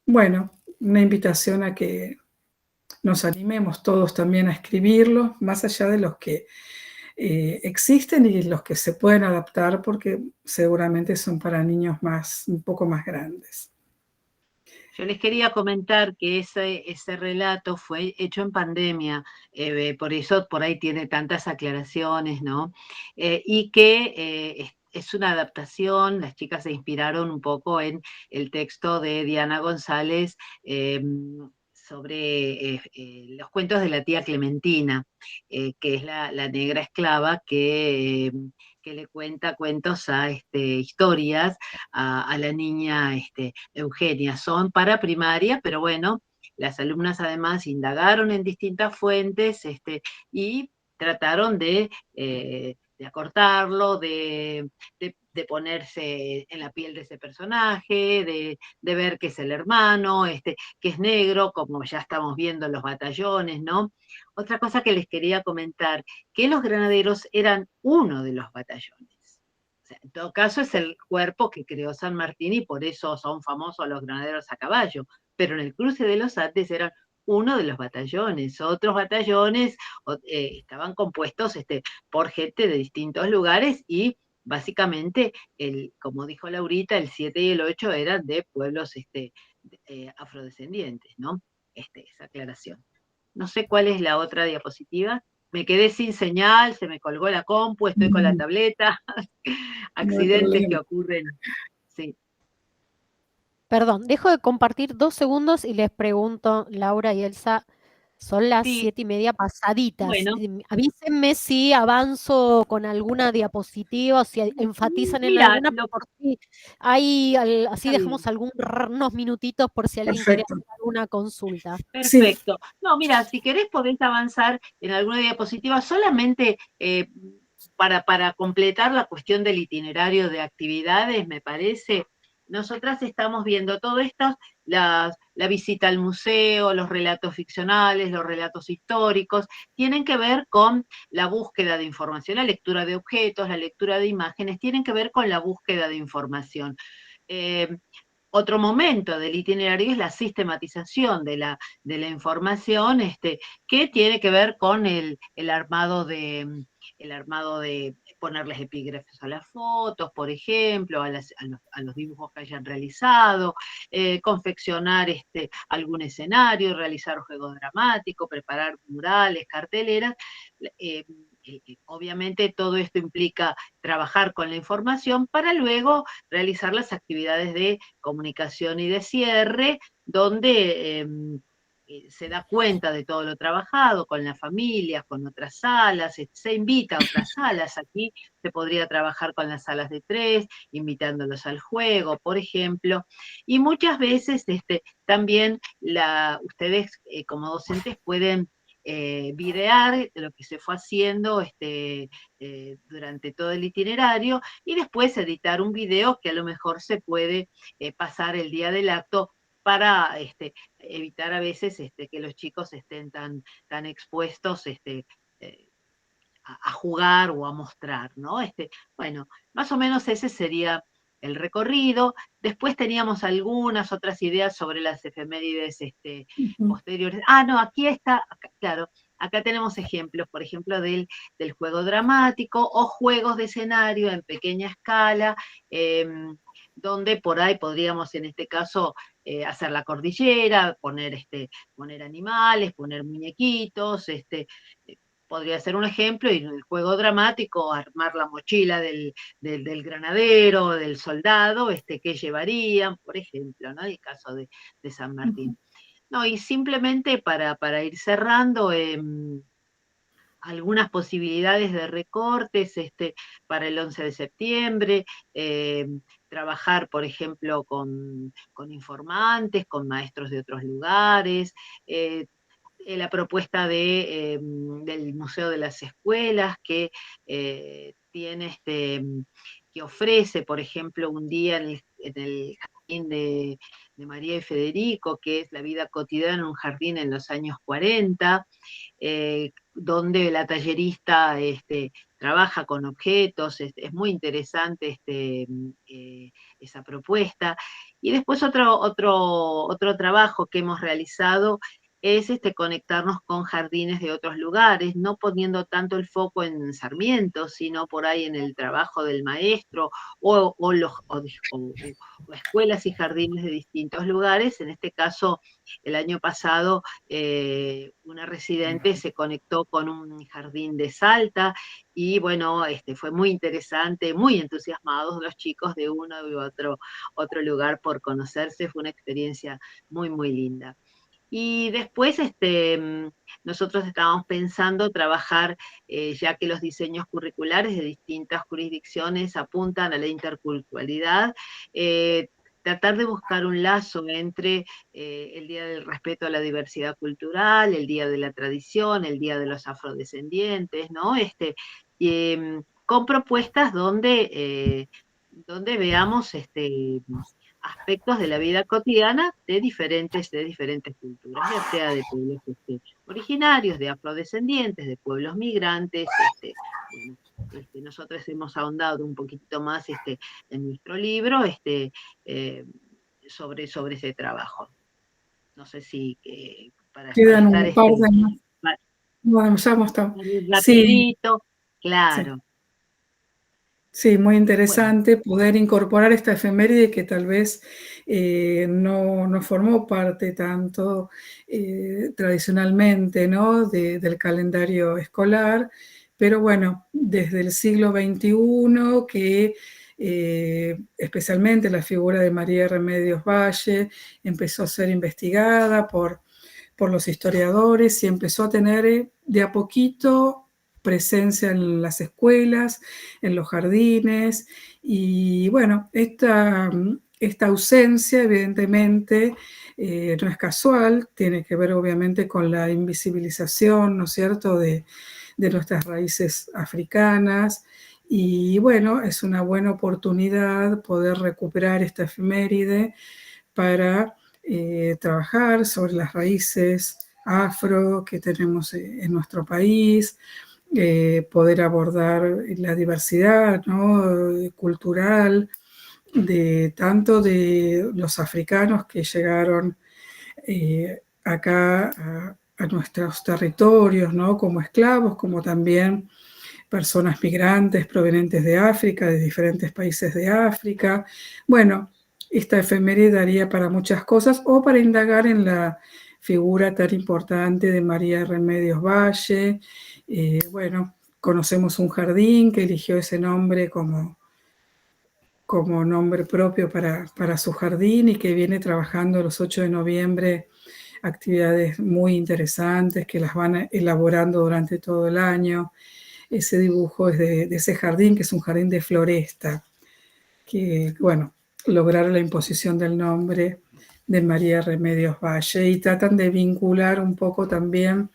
[SPEAKER 2] Bueno, una invitación a que nos animemos todos también a escribirlo, más allá de los que existen y los que se pueden adaptar, porque seguramente son para niños un poco más grandes.
[SPEAKER 10] Yo les quería comentar que ese relato fue hecho en pandemia, por eso por ahí tiene tantas aclaraciones, ¿no? Y que es una adaptación, las chicas se inspiraron un poco en el texto de Diana González sobre los cuentos de la tía Clementina, que es la negra esclava que le cuenta cuentos historias a la niña Eugenia. Son para primaria, pero bueno, las alumnas además indagaron en distintas fuentes y trataron de acortarlo, de ponerse en la piel de ese personaje, de ver que es el hermano, que es negro, como ya estamos viendo en los batallones, ¿no? Otra cosa que les quería comentar, que los granaderos eran uno de los batallones. O sea, en todo caso es el cuerpo que creó San Martín y por eso son famosos los granaderos a caballo, pero en el cruce de los Andes eran uno de los batallones. Otros batallones estaban compuestos por gente de distintos lugares y básicamente, como dijo Laurita, el 7 y el 8 eran de pueblos afrodescendientes, ¿no? Esa aclaración. No sé cuál es la otra diapositiva. Me quedé sin señal, se me colgó la compu, estoy con la tableta. Accidentes que ocurren. Sí.
[SPEAKER 1] Perdón, dejo de compartir 2 segundos y les pregunto, Laura y Elsa, son las
[SPEAKER 10] Sí.
[SPEAKER 1] 7:30 pasaditas.
[SPEAKER 10] Bueno.
[SPEAKER 1] Avísenme si avanzo con alguna diapositiva o si enfatizan en
[SPEAKER 10] Mira,
[SPEAKER 1] alguna, por si hay, así
[SPEAKER 10] Está
[SPEAKER 1] dejamos unos minutitos por si alguien quiere
[SPEAKER 2] Perfecto.
[SPEAKER 1] hacer alguna consulta.
[SPEAKER 10] Perfecto. No, mira, si querés podés avanzar en alguna diapositiva solamente para completar la cuestión del itinerario de actividades, me parece. Nosotras estamos viendo todo esto, la visita al museo, los relatos ficcionales, los relatos históricos, tienen que ver con la búsqueda de información, la lectura de objetos, la lectura de imágenes, tienen que ver con la búsqueda de información. Otro momento del itinerario es la sistematización de la información, que tiene que ver con el armado de ponerles epígrafes a las fotos, por ejemplo, a los dibujos que hayan realizado, confeccionar algún escenario, realizar juegos dramáticos, preparar murales, carteleras. Obviamente todo esto implica trabajar con la información para luego realizar las actividades de comunicación y de cierre, donde se da cuenta de todo lo trabajado con las familias, con otras salas, se invita a otras salas. Aquí se podría trabajar con las salas de 3, invitándolos al juego, por ejemplo. Y muchas veces también ustedes como docentes pueden videar lo que se fue haciendo durante todo el itinerario y después editar un video que a lo mejor se puede pasar el día del acto para evitar a veces que los chicos estén tan expuestos a jugar o a mostrar, ¿no? Bueno, más o menos ese sería el recorrido. Después teníamos algunas otras ideas sobre las efemérides posteriores. No, aquí está, claro, acá tenemos ejemplos, por ejemplo, del juego dramático o juegos de escenario en pequeña escala, donde por ahí podríamos en este caso hacer la cordillera, poner animales, poner muñequitos, podría ser un ejemplo, y en el juego dramático armar la mochila del granadero, del soldado, qué llevarían, por ejemplo, ¿no? El caso de San Martín. No, y simplemente para ir cerrando, algunas posibilidades de recortes para el 11 de septiembre, trabajar, por ejemplo, con informantes, con maestros de otros lugares, la propuesta del Museo de las Escuelas, que tiene que ofrece, por ejemplo, un día en el jardín de María y Federico, que es la vida cotidiana en un jardín en los años 40, donde la tallerista trabaja con objetos, es muy interesante esa propuesta. Y después otro trabajo que hemos realizado es
[SPEAKER 2] conectarnos
[SPEAKER 10] con jardines de otros lugares, no poniendo tanto el foco en Sarmiento, sino por ahí en el trabajo del maestro o escuelas y jardines de distintos lugares. En este caso, el año pasado, una residente se conectó con un jardín de Salta y bueno, fue muy interesante, muy entusiasmados los chicos de uno y otro lugar por conocerse. Fue una experiencia muy, muy linda. Y después nosotros estábamos pensando trabajar, ya que los diseños curriculares de distintas jurisdicciones apuntan a la interculturalidad, tratar de buscar un lazo entre el Día del Respeto a la Diversidad Cultural, el Día de la Tradición, el Día de los Afrodescendientes, ¿no? Con propuestas donde veamos aspectos de la vida cotidiana de diferentes culturas, ya sea de pueblos originarios, de afrodescendientes, de pueblos migrantes. Nosotros hemos ahondado un poquito más en nuestro libro sobre ese trabajo. No sé si para
[SPEAKER 2] Quedan
[SPEAKER 10] estar
[SPEAKER 2] un par de más. Bueno, ya hemos estado.
[SPEAKER 10] Rapidito, claro.
[SPEAKER 2] Sí. Sí, muy interesante poder incorporar esta efeméride que tal vez no formó parte tanto tradicionalmente, ¿no? del calendario escolar, pero bueno, desde el siglo XXI que especialmente la figura de María Remedios Valle empezó a ser investigada por los historiadores y empezó a tener de a poquito presencia en las escuelas, en los jardines, y bueno, esta ausencia evidentemente no es casual, tiene que ver obviamente con la invisibilización, ¿no es cierto?, de nuestras raíces africanas, y bueno, es una buena oportunidad poder recuperar esta efeméride para trabajar sobre las raíces afro que tenemos en nuestro país, poder abordar la diversidad, ¿no?, cultural, tanto de los africanos que llegaron acá a nuestros territorios, ¿no?, como esclavos, como también personas migrantes provenientes de África, de diferentes países de África. Bueno, esta efeméride daría para muchas cosas, o para indagar en la figura tan importante de María Remedios Valle. Bueno, conocemos un jardín que eligió ese nombre como nombre propio para su jardín y que viene trabajando los 8 de noviembre actividades muy interesantes que las van elaborando durante todo el año. Ese dibujo es de ese jardín, que es un jardín de floresta, que, bueno, lograron la imposición del nombre de María Remedios Valle, y tratan de vincular un poco también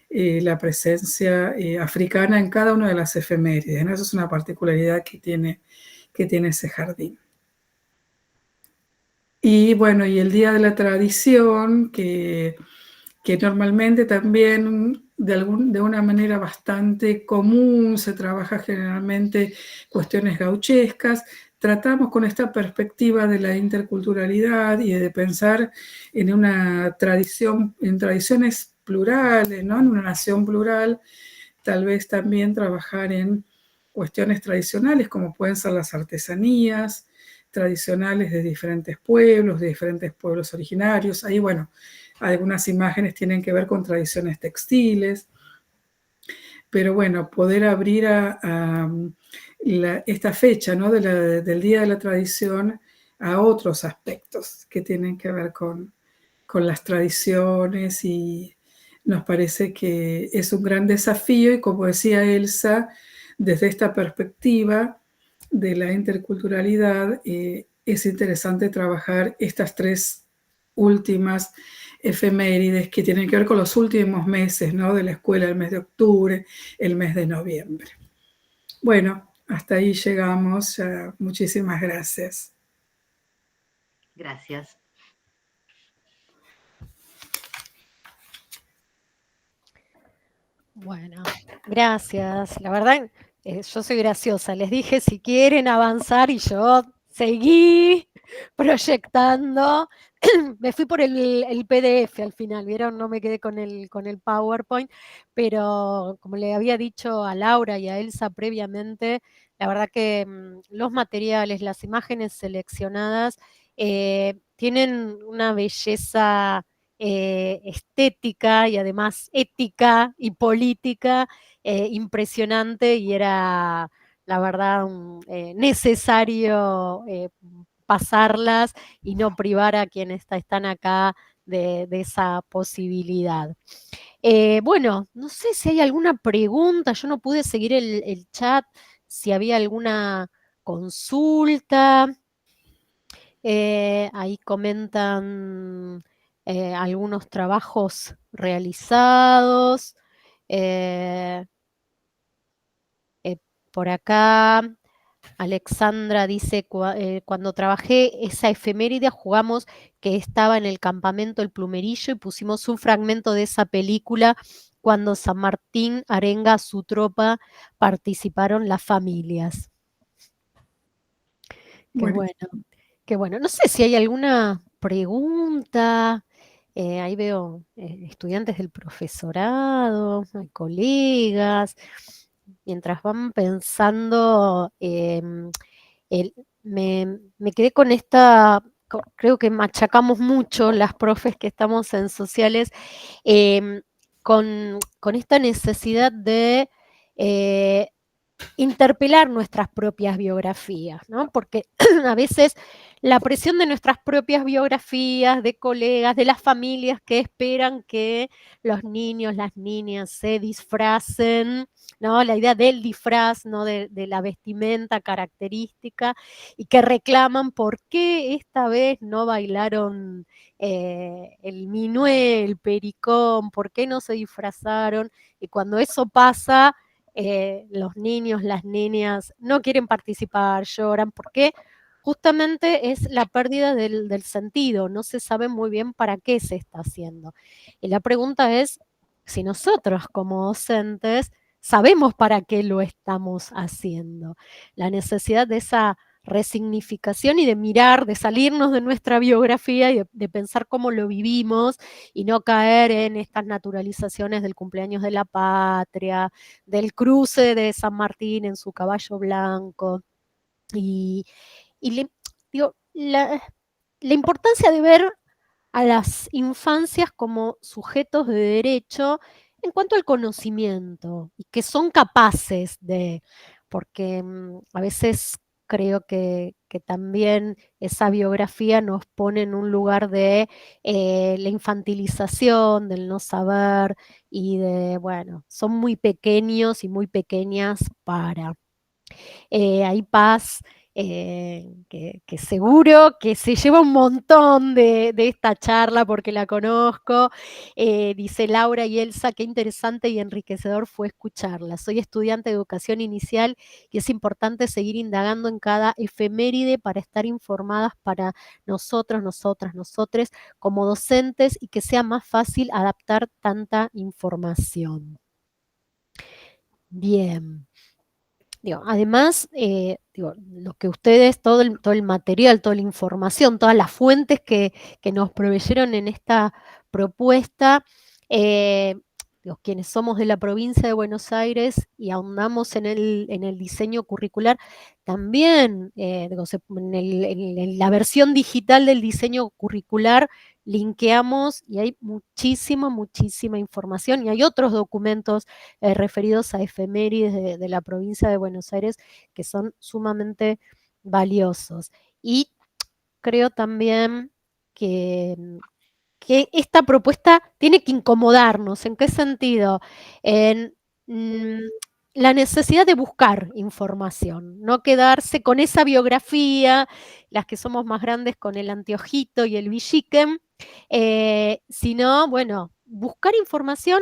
[SPEAKER 2] la presencia africana en cada una de las efemérides, ¿no? Esa es una particularidad que tiene ese jardín. Y bueno, y el Día de la Tradición, que normalmente también de una manera bastante común se trabaja generalmente cuestiones gauchescas. Tratamos con esta perspectiva de la interculturalidad y de pensar en una tradición, en tradiciones plurales, ¿no?, en una nación plural, tal vez también trabajar en cuestiones tradicionales como pueden ser las artesanías tradicionales de diferentes pueblos originarios. Ahí, bueno, algunas imágenes tienen que ver con tradiciones textiles. pero bueno, poder abrir esta fecha, ¿no? del Día de la Tradición a otros aspectos que tienen que ver con las tradiciones, y nos parece que es un gran desafío, y como decía Elsa, desde esta perspectiva de la interculturalidad, es interesante trabajar estas 3 últimas efemérides que tienen que ver con los últimos meses, ¿no? de la escuela, el mes de octubre, el mes de noviembre. Bueno, hasta ahí llegamos. Muchísimas gracias.
[SPEAKER 10] Gracias.
[SPEAKER 1] Bueno, gracias. La verdad, yo soy graciosa. Les dije si quieren avanzar y yo seguí proyectando. Me fui por el PDF al final, ¿vieron? No me quedé con el PowerPoint, pero como le había dicho a Laura y a Elsa previamente, la verdad que los materiales, las imágenes seleccionadas tienen una belleza estética y además ética y política impresionante, y era, la verdad, necesario pasarlas y no privar a quienes están acá de esa posibilidad. Bueno, no sé si hay alguna pregunta, yo no pude seguir el chat, si había alguna consulta. Ahí comentan algunos trabajos realizados. Por acá, Alexandra dice, cuando trabajé esa efeméride jugamos que estaba en el campamento El Plumerillo y pusimos un fragmento de esa película cuando San Martín arenga a su tropa, participaron las familias. Qué bueno. Qué bueno. No sé si hay alguna pregunta. Ahí veo estudiantes del profesorado, hay colegas. Mientras van pensando, me quedé con esta, creo que machacamos mucho las profes que estamos en sociales, con esta necesidad de interpelar nuestras propias biografías, ¿no? Porque a veces la presión de nuestras propias biografías, de colegas, de las familias que esperan que los niños, las niñas se disfracen, ¿no? La idea del disfraz, ¿no? De la vestimenta característica, y que reclaman por qué esta vez no bailaron el minué, el pericón, por qué no se disfrazaron, y cuando eso pasa, los niños, las niñas no quieren participar, lloran, porque justamente es la pérdida del sentido, no se sabe muy bien para qué se está haciendo. Y la pregunta es si nosotros como docentes sabemos para qué lo estamos haciendo. La necesidad de esa resignificación y de mirar, de salirnos de nuestra biografía y de pensar cómo lo vivimos y no caer en estas naturalizaciones del cumpleaños de la patria, del cruce de San Martín en su caballo blanco. Y digo, la importancia de ver a las infancias como sujetos de derecho en cuanto al conocimiento, y que son capaces de, porque a veces creo que también esa biografía nos pone en un lugar de la infantilización, del no saber, y de, bueno, son muy pequeños y muy pequeñas para. Hay Paz, que seguro que se lleva un montón de esta charla porque la conozco. Dice Laura y Elsa, qué interesante y enriquecedor fue escucharla. Soy estudiante de educación inicial y es importante seguir indagando en cada efeméride para estar informadas para nosotros, nosotras, nosotres como docentes, y que sea más fácil adaptar tanta información. Bien. Además, lo que ustedes, todo el material, toda la información, todas las fuentes que nos proveyeron en esta propuesta, digo, quienes somos de la provincia de Buenos Aires y ahondamos en el diseño curricular, también digo, en la versión digital del diseño curricular linkeamos y hay muchísima, muchísima información y hay otros documentos referidos a efemérides de la provincia de Buenos Aires que son sumamente valiosos. Y creo también que, que esta propuesta tiene que incomodarnos. ¿En qué sentido? En la necesidad de buscar información, no quedarse con esa biografía, las que somos más grandes con el anteojito y el villiquen, sino, bueno, buscar información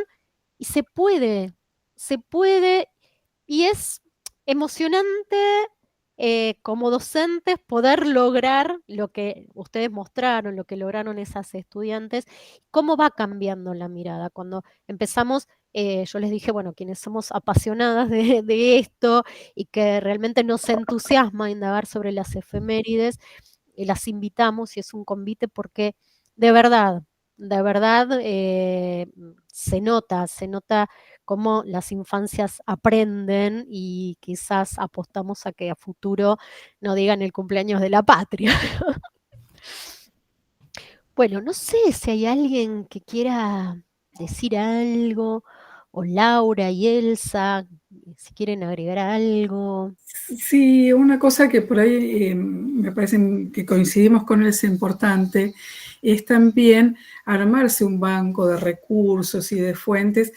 [SPEAKER 1] y se puede, y es emocionante como docentes poder lograr lo que ustedes mostraron, lo que lograron esas estudiantes, cómo va cambiando la mirada. Cuando empezamos, yo les dije, bueno, quienes somos apasionadas de esto y que realmente nos entusiasma indagar sobre las efemérides, las invitamos y es un convite porque de verdad se nota cómo las infancias aprenden y quizás apostamos a que a futuro no digan el cumpleaños de la patria. Bueno, no sé si hay alguien que quiera decir algo, o Laura y Elsa, si quieren agregar algo.
[SPEAKER 2] Sí, una cosa que por ahí me parece que coincidimos con él es importante, es también armarse un banco de recursos y de fuentes,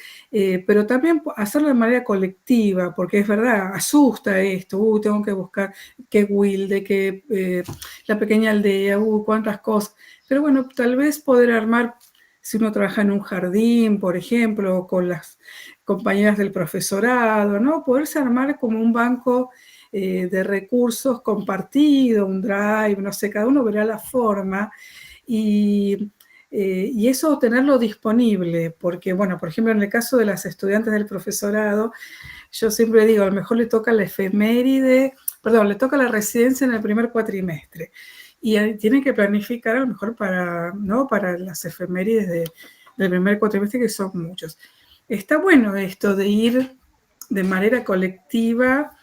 [SPEAKER 2] pero también hacerlo de manera colectiva, porque es verdad, asusta esto, tengo que buscar qué Wilde, qué La Pequeña Aldea, cuántas cosas, pero bueno, tal vez poder armar, si uno trabaja en un jardín, por ejemplo, o con las compañeras del profesorado, ¿no? Poderse armar como un banco de recursos compartido, un drive, no sé, cada uno verá la forma y eso tenerlo disponible, porque bueno, por ejemplo, en el caso de las estudiantes del profesorado, yo siempre digo, a lo mejor le toca la efeméride, perdón, le toca la residencia en el primer cuatrimestre y tienen que planificar a lo mejor para, ¿no? Para las efemérides del primer cuatrimestre, que son muchos. Está bueno esto de ir de manera colectiva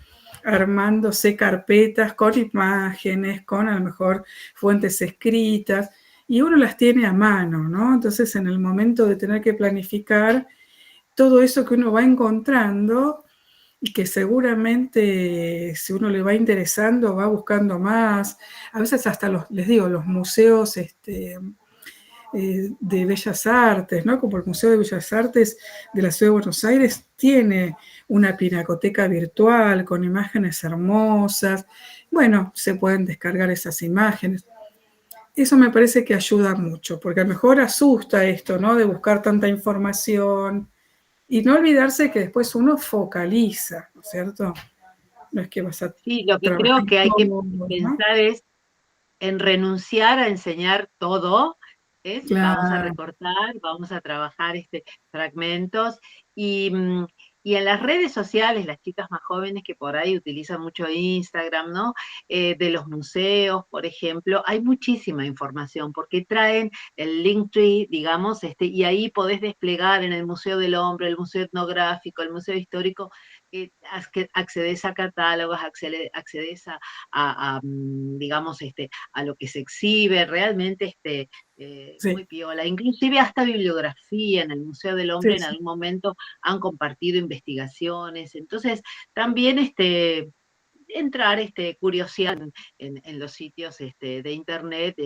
[SPEAKER 2] armándose carpetas con imágenes, con a lo mejor fuentes escritas, y uno las tiene a mano, ¿no? Entonces, en el momento de tener que planificar todo eso que uno va encontrando y que seguramente si uno le va interesando, va buscando más, a veces hasta les digo, los museos de Bellas Artes, ¿no? Como el Museo de Bellas Artes de la Ciudad de Buenos Aires tiene una pinacoteca virtual con imágenes hermosas. Bueno, se pueden descargar esas imágenes. Eso me parece que ayuda mucho, porque a lo mejor asusta esto, ¿no? De buscar tanta información y no olvidarse que después uno focaliza, ¿no es cierto? No es que vas a
[SPEAKER 10] Sí, lo que
[SPEAKER 2] trabajar
[SPEAKER 10] creo que hay que
[SPEAKER 2] todo, ¿no?
[SPEAKER 10] pensar es en renunciar a enseñar todo, vamos a
[SPEAKER 2] Claro.
[SPEAKER 10] recortar, vamos a trabajar fragmentos y en las redes sociales, las chicas más jóvenes que por ahí utilizan mucho Instagram, ¿no? De los museos, por ejemplo, hay muchísima información porque traen el Linktree, digamos, y ahí podés desplegar en el Museo del Hombre, el Museo Etnográfico, el Museo Histórico, accedes a catálogos, accedes digamos, a lo que se exhibe, realmente
[SPEAKER 2] Sí,
[SPEAKER 10] muy piola. Inclusive hasta bibliografía en el Museo del Hombre
[SPEAKER 2] sí,
[SPEAKER 10] en
[SPEAKER 2] sí.
[SPEAKER 10] algún momento han compartido investigaciones. Entonces, también entrar, curiosear en los sitios de internet,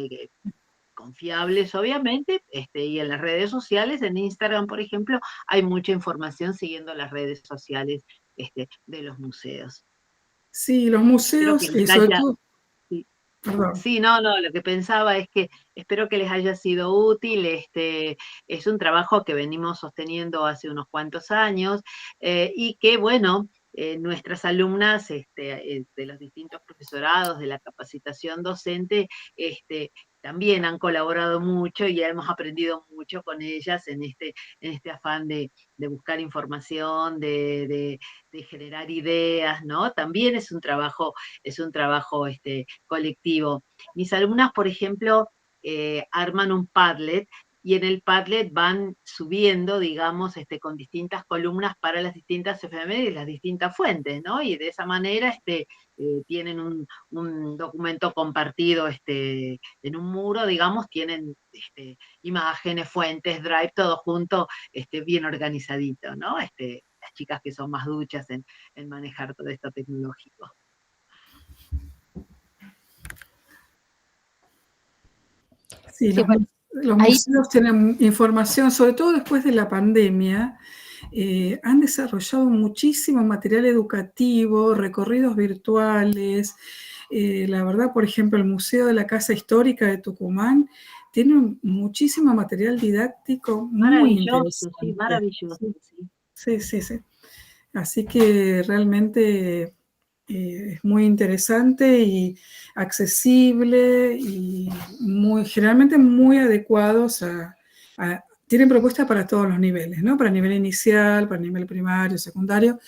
[SPEAKER 10] confiables, obviamente, y en las redes sociales, en Instagram, por ejemplo, hay mucha información siguiendo las redes sociales de los museos.
[SPEAKER 2] Sí, los
[SPEAKER 10] Espero que
[SPEAKER 2] museos,
[SPEAKER 10] les
[SPEAKER 2] sobre
[SPEAKER 10] haya...
[SPEAKER 2] todo,
[SPEAKER 10] Sí.
[SPEAKER 2] perdón.
[SPEAKER 10] Sí, no, lo que pensaba es que espero que les haya sido útil. Es un trabajo que venimos sosteniendo hace unos cuantos años y que, bueno, nuestras alumnas de los distintos profesorados, de la capacitación docente, también han colaborado mucho y hemos aprendido mucho con ellas en este afán de buscar información, de generar ideas, ¿no? También es un trabajo colectivo. Mis alumnas, por ejemplo, arman un Padlet y en el Padlet van subiendo, digamos, con distintas columnas para las distintas efemérides y las distintas fuentes, ¿no? Y de esa manera tienen un documento compartido en un muro, digamos, tienen imágenes, fuentes, drive, todo junto, bien organizadito, ¿no? Las chicas que son más duchas en manejar todo esto tecnológico.
[SPEAKER 2] Sí,
[SPEAKER 1] Sí, bueno,
[SPEAKER 2] los
[SPEAKER 1] ahí
[SPEAKER 2] museos tienen información, sobre todo después de la pandemia, han desarrollado muchísimo material educativo, recorridos virtuales. La verdad, por ejemplo, el Museo de la Casa Histórica de Tucumán tiene muchísimo material didáctico muy
[SPEAKER 10] Maravilloso, sí,
[SPEAKER 2] interesante.
[SPEAKER 10] maravilloso, sí.
[SPEAKER 2] Sí, sí, sí. Así que realmente es muy interesante y accesible y generalmente muy adecuados tienen propuestas para todos los niveles, ¿no? Para nivel inicial, para nivel primario, secundario,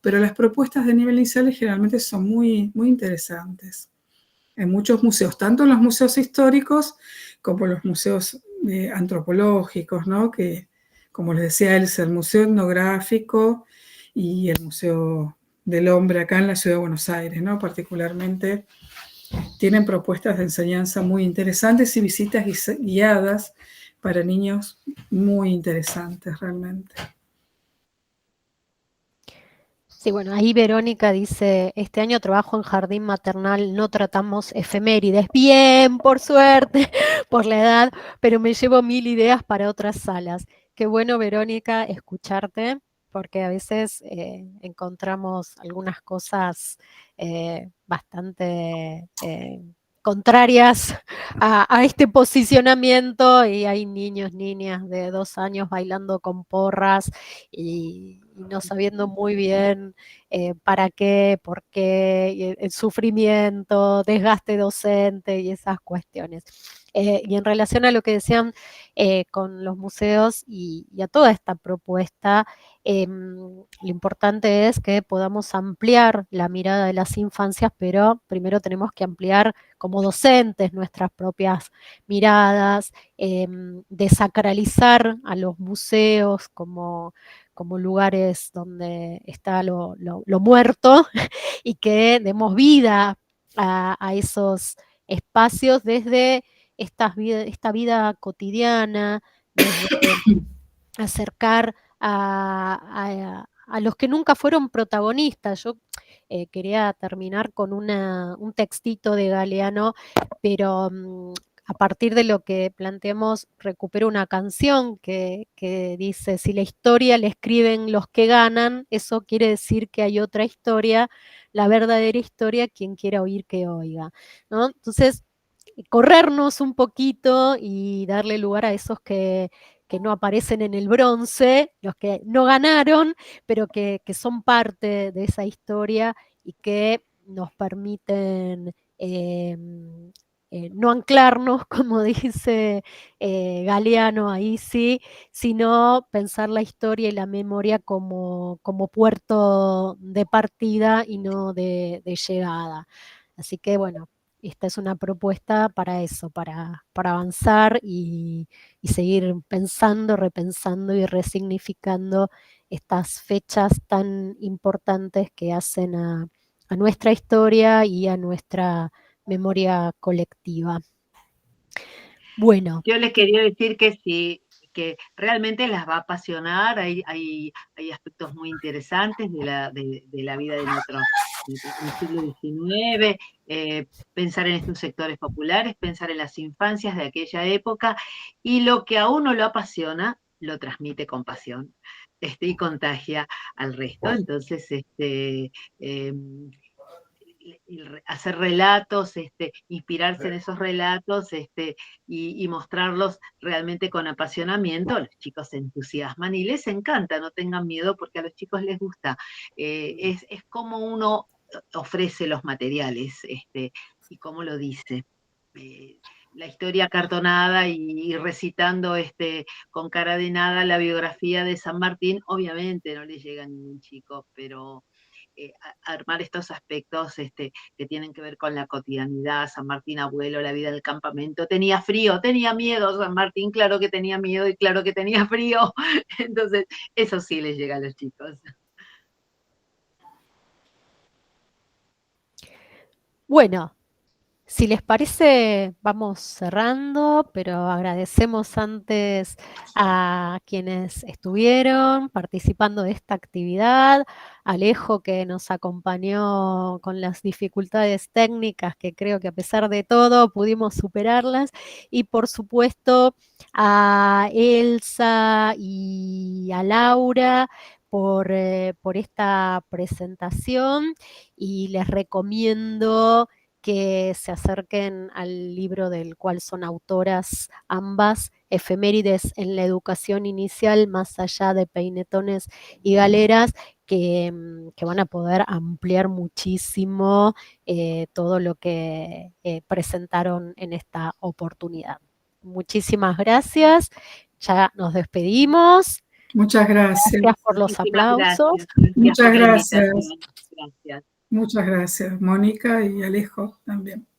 [SPEAKER 2] pero las propuestas de nivel inicial generalmente son muy, muy interesantes. En muchos museos, tanto en los museos históricos como en los museos antropológicos, ¿no? Que, como les decía Elsa, el Museo Etnográfico y el Museo del Hombre acá en la Ciudad de Buenos Aires, ¿no? Particularmente tienen propuestas de enseñanza muy interesantes y visitas guiadas para niños muy interesantes realmente.
[SPEAKER 1] Sí, bueno, ahí Verónica dice, este año trabajo en jardín maternal, no tratamos efemérides. Bien, por suerte, por la edad, pero me llevo 1000 ideas para otras salas. Qué bueno, Verónica, escucharte, porque a veces encontramos algunas cosas bastante contrarias a este posicionamiento y hay niños, niñas de 2 años bailando con porras y no sabiendo muy bien para qué, por qué, y el sufrimiento, desgaste docente y esas cuestiones. Y en relación a lo que decían con los museos y a toda esta propuesta, lo importante es que podamos ampliar la mirada de las infancias, pero primero tenemos que ampliar como docentes nuestras propias miradas, desacralizar a los museos como lugares donde está lo muerto y que demos vida a esos espacios desde esta vida cotidiana, desde acercar a los que nunca fueron protagonistas. Yo quería terminar con un textito de Galeano, pero a partir de lo que planteamos, recupero una canción que dice, si la historia la escriben los que ganan, eso quiere decir que hay otra historia, la verdadera historia, quien quiera oír que oiga, ¿no? Entonces, corrernos un poquito y darle lugar a esos que no aparecen en el bronce, los que no ganaron, pero que son parte de esa historia y que nos permiten no anclarnos, como dice Galeano ahí sí, sino pensar la historia y la memoria como puerto de partida y no de llegada. Así que bueno, esta es una propuesta para eso, para avanzar y seguir pensando, repensando y resignificando estas fechas tan importantes que hacen a nuestra historia y a nuestra memoria colectiva. Bueno.
[SPEAKER 10] Yo les quería decir que sí, que realmente las va a apasionar, hay aspectos muy interesantes de la vida de nuestro del siglo XIX, pensar en estos sectores populares, pensar en las infancias de aquella época, y lo que a uno lo apasiona, lo transmite con pasión, y contagia al resto. Entonces, hacer relatos, inspirarse en esos relatos y mostrarlos realmente con apasionamiento. Los chicos se entusiasman y les encanta, no tengan miedo porque a los chicos les gusta. Es como uno ofrece los materiales y cómo lo dice. La historia cartonada y recitando con cara de nada la biografía de San Martín, obviamente no le llega a ningún chico, pero armar estos aspectos que tienen que ver con la cotidianidad. San Martín abuelo, la vida del campamento, tenía frío, tenía miedo San Martín, claro que tenía miedo y claro que tenía frío. Entonces, eso sí les llega a los chicos.
[SPEAKER 1] Bueno, si les parece, vamos cerrando, pero agradecemos antes a quienes estuvieron participando de esta actividad, Alejo que nos acompañó con las dificultades técnicas que creo que a pesar de todo pudimos superarlas, y por supuesto a Elsa y a Laura por esta presentación, y les recomiendo que se acerquen al libro del cual son autoras ambas, Efemérides en la educación inicial, más allá de peinetones y galeras, que van a poder ampliar muchísimo todo lo que presentaron en esta oportunidad. Muchísimas gracias, ya nos despedimos.
[SPEAKER 2] Muchas gracias.
[SPEAKER 1] Gracias por los aplausos.
[SPEAKER 2] Muchas gracias.
[SPEAKER 10] Gracias.
[SPEAKER 2] Muchas gracias, Mónica y Alejo también.